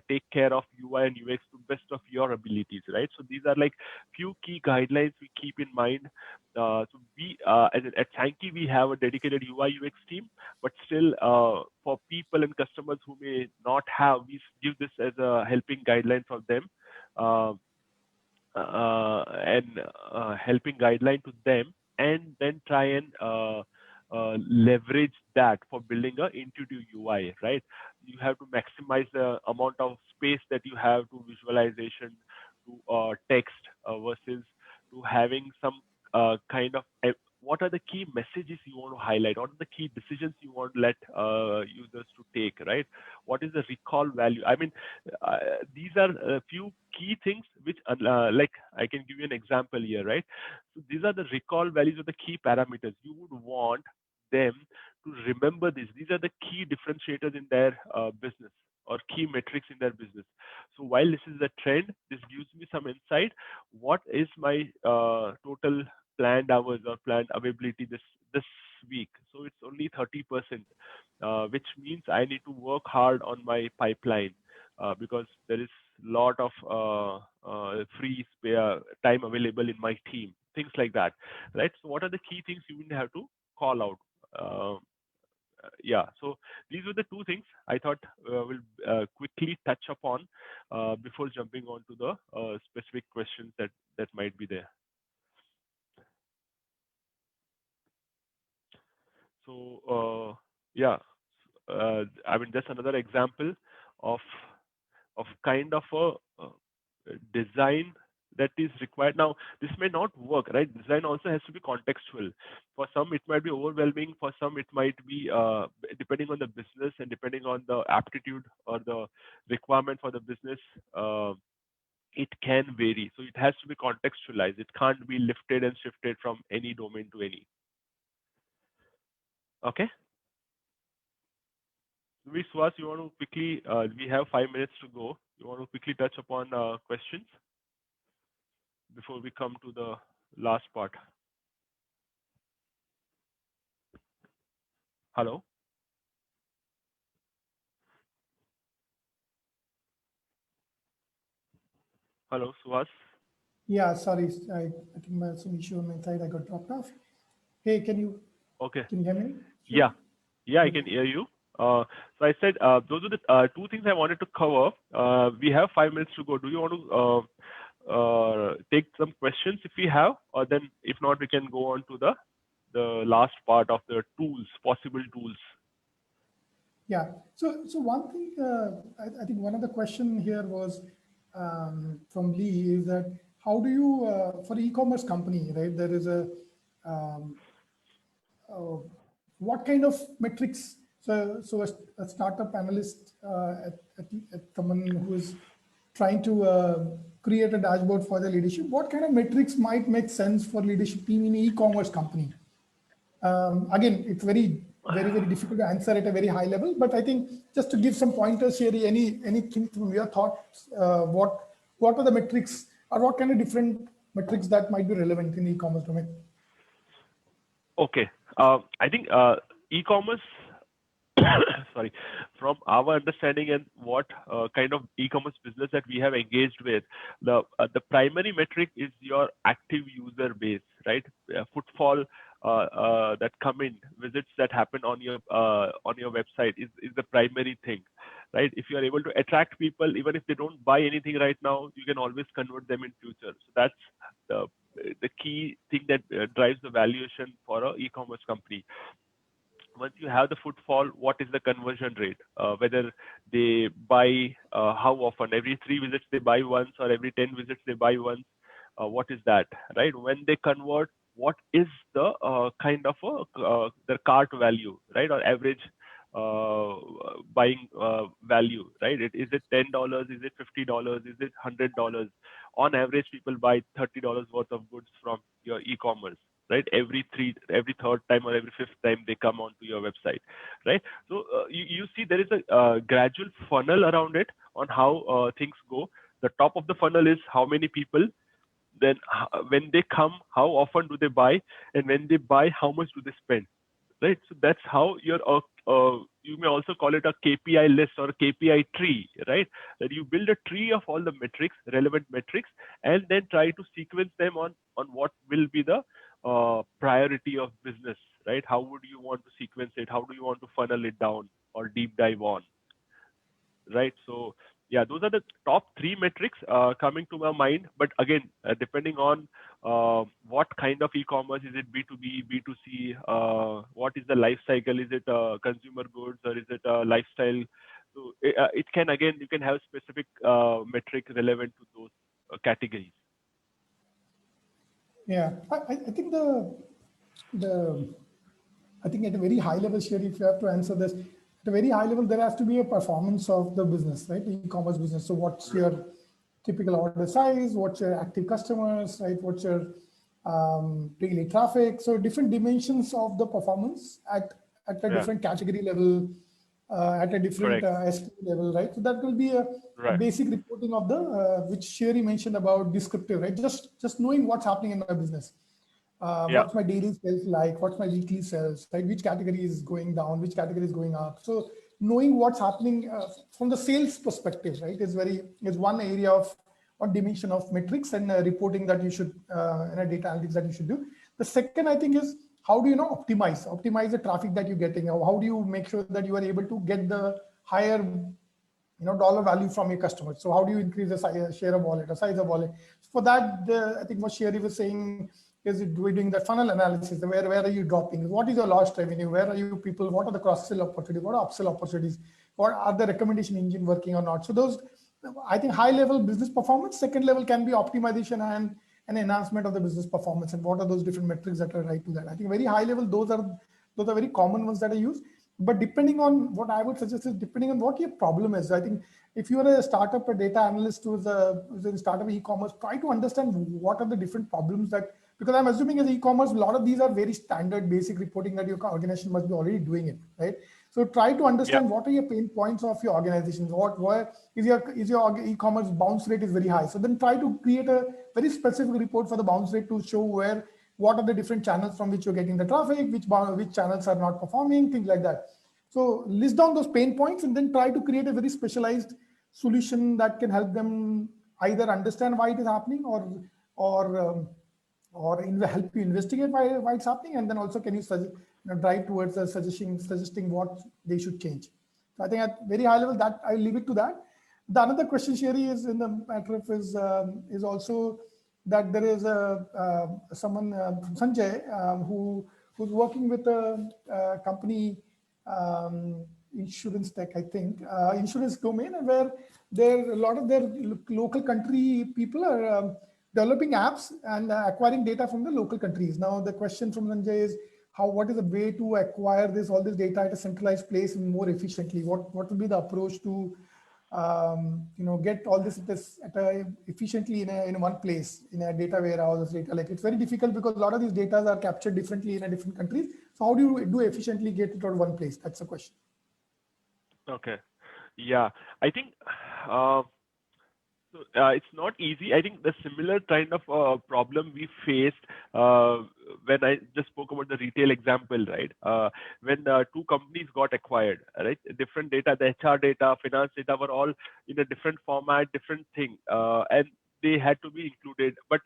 take care of UI and UX to best of your abilities, right? So these are like few key guidelines we keep in mind. So we at Sankey, we have a dedicated UI UX team, but still for people and customers who may not have, we give this as a helping guideline for them. And helping guideline to them, and then try and leverage that for building a intuitive UI, right? You have to maximize the amount of space that you have to visualization, to text versus to having some kind of what are the key messages you want to highlight? What are the key decisions you want to let users to take, right? What is the recall value? I mean, these are a few key things which, like I can give you an example here, right? So these are the recall values of the key parameters. You would want them to remember this. These are the key differentiators in their business or key metrics in their business. So while this is a trend, this gives me some insight. What is my total planned hours or planned availability this week? So it's only 30%, which means I need to work hard on my pipeline because there is a lot of free spare time available in my team, things like that, right? So what are the key things you will have to call out? Yeah, so these were the two things I thought we'll quickly touch upon before jumping on to the specific questions that might be there. So yeah, I mean that's another example of kind of a design that is required. Now, this may not work, right? Design also has to be contextual. For some, it might be overwhelming. For some, it might be depending on the business and depending on the aptitude or the requirement for the business. It can vary. So it has to be contextualized. It can't be lifted and shifted from any domain to any. Okay. Suhas, you want to quickly, we have 5 minutes to go. You want to quickly touch upon questions before we come to the last part? Hello? Hello, Suhas? Yeah, sorry. I think I had some issue on my side. I got dropped off. Hey, can you hear me? Sure. Yeah, I can hear you. So I said those are the two things I wanted to cover. We have 5 minutes to go. Do you want to take some questions if we have, or then if not, we can go on to the last part of the tools, possible tools. Yeah. So one thing, I think one of the question here was from Lee is that how do you, for e-commerce company, right? There is a um, uh, what kind of metrics? So a startup analyst, at someone who is trying to create a dashboard for the leadership, what kind of metrics might make sense for leadership team in e-commerce company? Again, it's very difficult to answer at a very high level, but I think just to give some pointers here, anything from your thoughts, what are the metrics or what kind of different metrics that might be relevant in e-commerce domain? Okay. I think e-commerce, sorry, from our understanding and what kind of e-commerce business that we have engaged with, the primary metric is your active user base, right? Footfall that come in, visits that happen on your website is the primary thing, right? If you are able to attract people, even if they don't buy anything right now, you can always convert them in future. So that's the key thing that drives the valuation for an e-commerce company. Once you have the footfall, what is the conversion rate? Whether they buy, how often? Every 3 visits they buy once, or every 10 visits they buy once? What is that, right? When they convert, what is the kind of the cart value, right? Or average buying value, right? Is it $10? Is it $50? Is it $100? On average, people buy $30 worth of goods from your e-commerce, right? Every third time or every 5th time they come onto your website, right? So you see there is a gradual funnel around it on how things go. The top of the funnel is how many people. Then when they come, how often do they buy? And when they buy, how much do they spend? Right. So that's how your you may also call it a KPI list or a KPI tree, right? That you build a tree of all the metrics, relevant metrics, and then try to sequence them on what will be the priority of business, right? How would you want to sequence it? How do you want to funnel it down or deep dive on, right? So yeah, those are the top 3 metrics coming to my mind. But again, depending on what kind of e-commerce, is it B2B, B2C, what is the life cycle? Is it consumer goods or is it lifestyle? So it can, again, you can have specific metric relevant to those categories. Yeah, I think I think at a very high level, Sherry, if you have to answer this, at a very high level, there has to be a performance of the business, right? The e-commerce business. So what's your typical order size? What's your active customers, right? What's your daily traffic? So different dimensions of the performance at a different category level, at a different SKU level, right? So that will be a basic reporting of the, which Sherry mentioned about descriptive, right? Just knowing what's happening in my business. What's my daily sales like? What's my weekly sales? Like which category is going down? Which category is going up? So knowing what's happening from the sales perspective, right, is one area of one dimension of metrics and reporting that you should and data analytics that you should do. The second, I think, is how do you optimize the traffic that you're getting? How do you make sure that you are able to get the higher dollar value from your customers? So how do you increase the share of wallet or size of wallet? For that, I think what Sherry was saying is doing the funnel analysis. Where are you dropping? What is your lost revenue? Where are you people? What are the cross-sell opportunities? What are upsell opportunities? What are the recommendation engine working or not? So those, I think, high-level business performance. Second level can be optimization and an enhancement of the business performance. And what are those different metrics that are right to that? I think very high level, those are very common ones that I use. But depending on what I would suggest is depending on what your problem is. I think if you are a startup, a data analyst who's in startup e-commerce, try to understand what are the different problems that, because I'm assuming as e-commerce, a lot of these are very standard basic reporting that your organization must be already doing it, right? So try to understand what are your pain points of your organization. Where is your e-commerce bounce rate is very high. So then try to create a very specific report for the bounce rate to show what are the different channels from which you're getting the traffic, which channels are not performing, things like that. So list down those pain points and then try to create a very specialized solution that can help them either understand why it is happening or help you investigate why it's happening, and then also can you drive towards suggesting what they should change. So I think at very high level that I'll leave it to that. The another question, Sherry, is in the matter of is also that there is someone from Sanjay who's working with a company, insurance tech, I think, insurance domain, where a lot of their local country people are developing apps and acquiring data from the local countries. Now, the question from Sanjay is what is the way to acquire all this data at a centralized place more efficiently? What would be the approach to get all this efficiently in one place, in a data warehouse, data lake? It's very difficult because a lot of these data are captured differently in a different countries. So how do you efficiently get it out of one place? That's the question. Okay. Yeah, I think it's not easy. I think the similar kind of problem we faced when I just spoke about the retail example, right? When two companies got acquired, right? Different data, the HR data, finance data were all in a different format, different thing, and they had to be included, but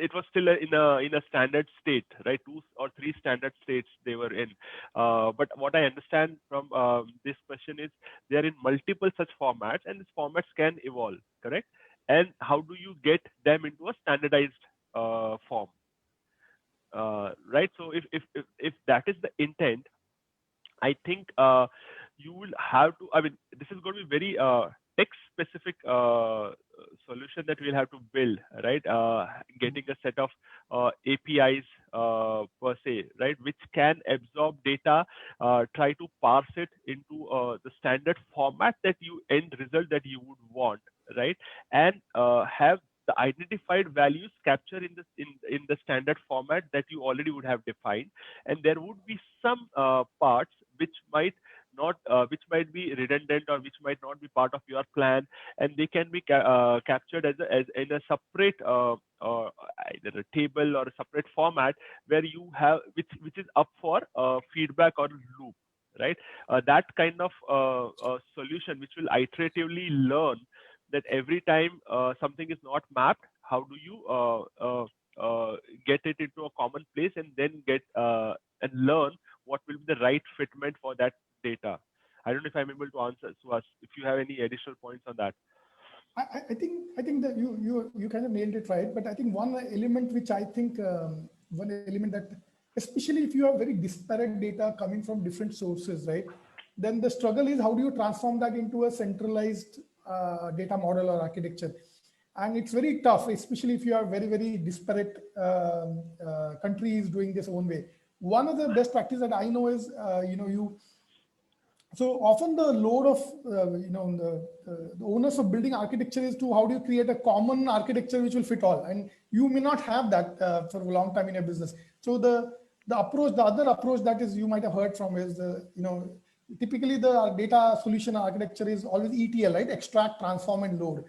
it was still in a standard state, right? 2 or 3 standard states they were in. But what I understand from this question is they are in multiple such formats, and these formats can evolve, correct? And how do you get them into a standardized form, right? So if that is the intent, I think you will have to. I mean, this is going to be very tech-specific solution that we'll have to build, right? Getting a set of APIs per se, right, which can absorb data, try to parse it into the standard format that end result that you would want, right, and have the identified values captured in the standard format that you already would have defined, and there would be some parts which might be redundant or which might not be part of your plan, and they can be captured as in a separate either a table or a separate format where you have which is up for feedback or loop, right? That kind of solution which will iteratively learn that every time something is not mapped, how do you get it into a common place and then get and learn what will be the right fitment for that data. I don't know if I'm able to answer, Suhas, if you have any additional points on that. I think that you kind of nailed it right, but I think one element which I think one element that, especially if you have very disparate data coming from different sources, right, then the struggle is how do you transform that into a centralized data model or architecture. And it's very tough, especially if you have very, very disparate countries doing this own way. One of the best practices that I know is, so often the load of, the onus of building architecture is to how do you create a common architecture which will fit all. And you may not have that for a long time in your business. So the other approach that is you might have heard from is, typically the data solution architecture is always ETL, right? Extract, transform, and load.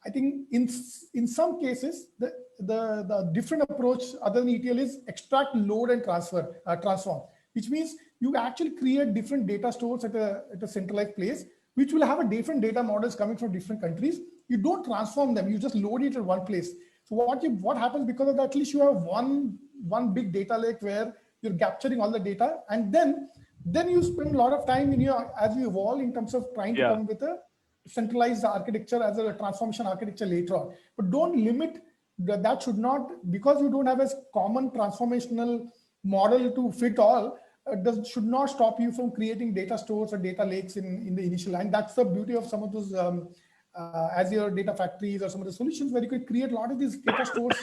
I think in some cases, the different approach other than ETL is extract, load, and transform, which means you actually create different data stores at a centralized place, which will have a different data models coming from different countries. You don't transform them, you just load it at one place. So what happens because of that, at least you have one big data lake where you're capturing all the data, and then you spend a lot of time as you evolve in terms of trying to come with a centralized architecture as a transformation architecture later on. But don't limit that should not, because you don't have a common transformational model to fit all, should not stop you from creating data stores or data lakes in the initial line. That's the beauty of some of those Azure data factories or some of the solutions where you could create a lot of these data stores,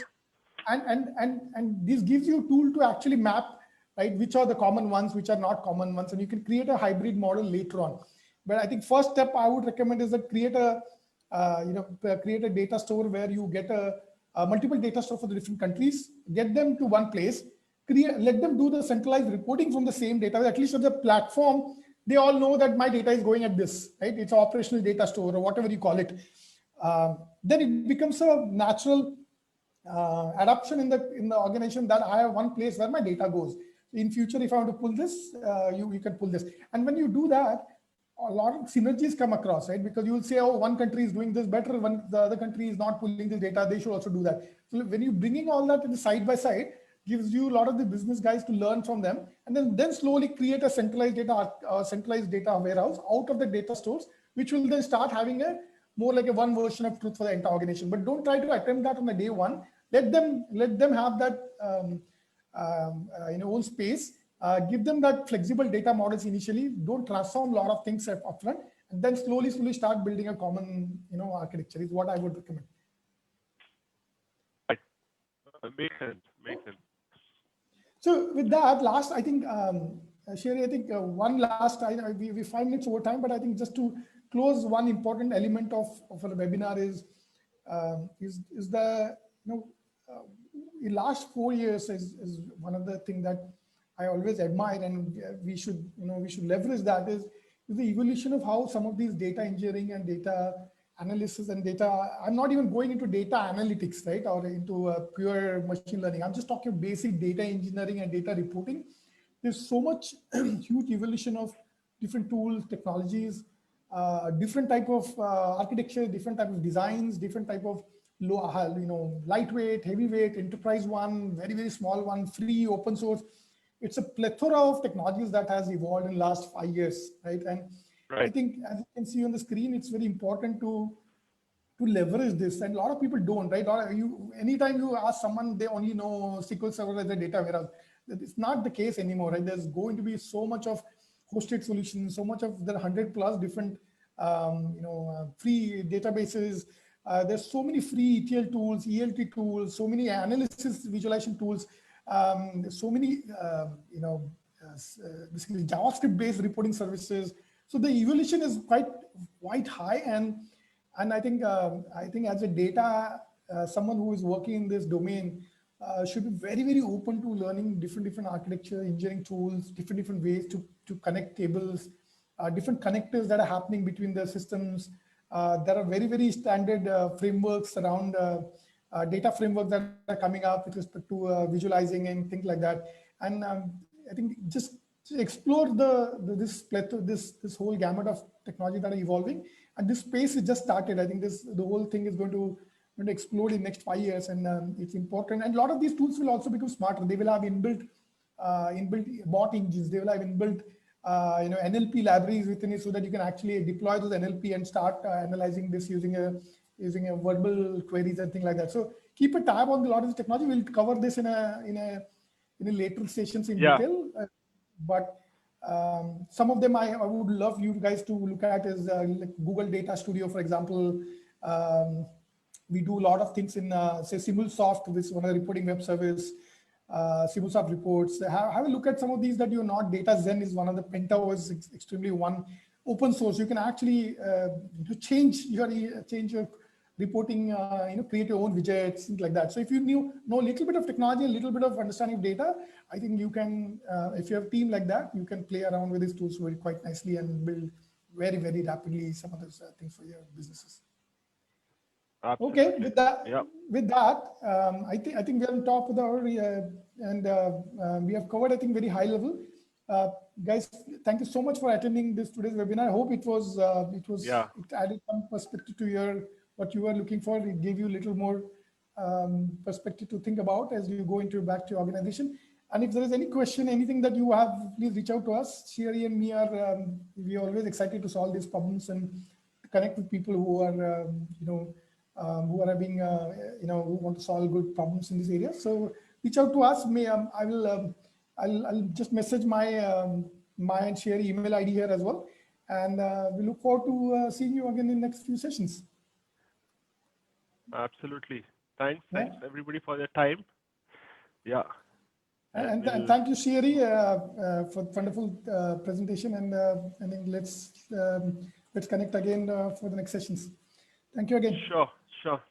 and this gives you a tool to actually map, right, which are the common ones, which are not common ones, and you can create a hybrid model later on. But I think first step I would recommend is that create a data store where you get a multiple data store for the different countries, get them to one place, let them do the centralized reporting from the same data. At least on the platform, they all know that my data is going at this, right? It's an operational data store or whatever you call it. Then it becomes a natural adoption in the organization that I have one place where my data goes. In future, if I want to pull this, you can pull this. And when you do that, a lot of synergies come across, right? Because you will say, oh, one country is doing this better, when the other country is not pulling this data, they should also do that. So when you're bringing all that in the side by side, gives you a lot of the business guys to learn from them, and then slowly create a centralized data warehouse out of the data stores, which will then start having a more like a one version of truth for the entire organization. But don't try to attempt that on the day one. Let them have that own space. Give them that flexible data models initially. Don't transform a lot of things upfront, and then slowly start building a common architecture is what I would recommend. Right. Makes sense. Makes sense. So with that, last, I think, Sherry, I think one last, we 5 minutes over time, but I think just to close, one important element of a webinar is the, the last 4 years is one of the things that I always admire, and we should leverage that is the evolution of how some of these data engineering and data analysis and data, I'm not even going into data analytics, right, or into pure machine learning. I'm just talking basic data engineering and data reporting. There's so much huge evolution of different tools, technologies, different type of architecture, different type of designs, different type of lightweight, heavyweight, enterprise one, very, very small one, free, open source. It's a plethora of technologies that has evolved in the last 5 years, right? And Right. I think, as you can see on the screen, it's very important to leverage this. And a lot of people don't, right? Anytime you ask someone, they only know SQL Server as a data warehouse. It's not the case anymore, right? There's going to be so much of hosted solutions, so much of the 100+ different, free databases. There's so many free ETL tools, ELT tools, so many analysis visualization tools, so many, basically JavaScript-based reporting services. So the evolution is quite high, and I think as a data, someone who is working in this domain should be very, very open to learning different architecture, engineering tools, different ways to connect tables, different connectors that are happening between the systems. There are very, very standard frameworks around data frameworks that are coming up with respect to visualizing and things like that. And I think just to explore this whole gamut of technology that are evolving, and this space is just started. I think the whole thing is going to explode in the next 5 years, and it's important. And a lot of these tools will also become smarter. They will have inbuilt bot engines. They will have inbuilt NLP libraries within it, so that you can actually deploy those NLP and start analyzing this using a verbal queries and things like that. So keep a tab on a lot of this technology. We'll cover this in a later sessions in detail. But some of them I would love you guys to look at is like Google Data Studio, for example. We do a lot of things in say Simulsoft, which is one of the reporting web service. Simulsoft reports. Have a look at some of these that you're not. DataZen is one of the. Penta was extremely one. Open source. You can actually change your reporting. Create your own widgets, things like that. So if you know a little bit of technology, a little bit of understanding of data, I think you can. If you have a team like that, you can play around with these tools very quite nicely and build very, very rapidly some of those things for your businesses. Absolutely. Okay, with that, I think we're on top of the hour, and we have covered, I think, very high level. Guys, thank you so much for attending today's webinar. I hope it added some perspective to what you were looking for. It gave you a little more perspective to think about as you go back to your organization. And if there is any question, anything that you have, please reach out to us. Sherry and me we are always excited to solve these problems and connect with people who are who are having who want to solve good problems in this area. So reach out to us. I'll just message my and Sherry email ID here as well, and we look forward to seeing you again in the next few sessions. Absolutely. Thanks everybody for their time. Yeah. And thank you, Sherry, for wonderful presentation. And I think let's connect again for the next sessions. Thank you again. Sure.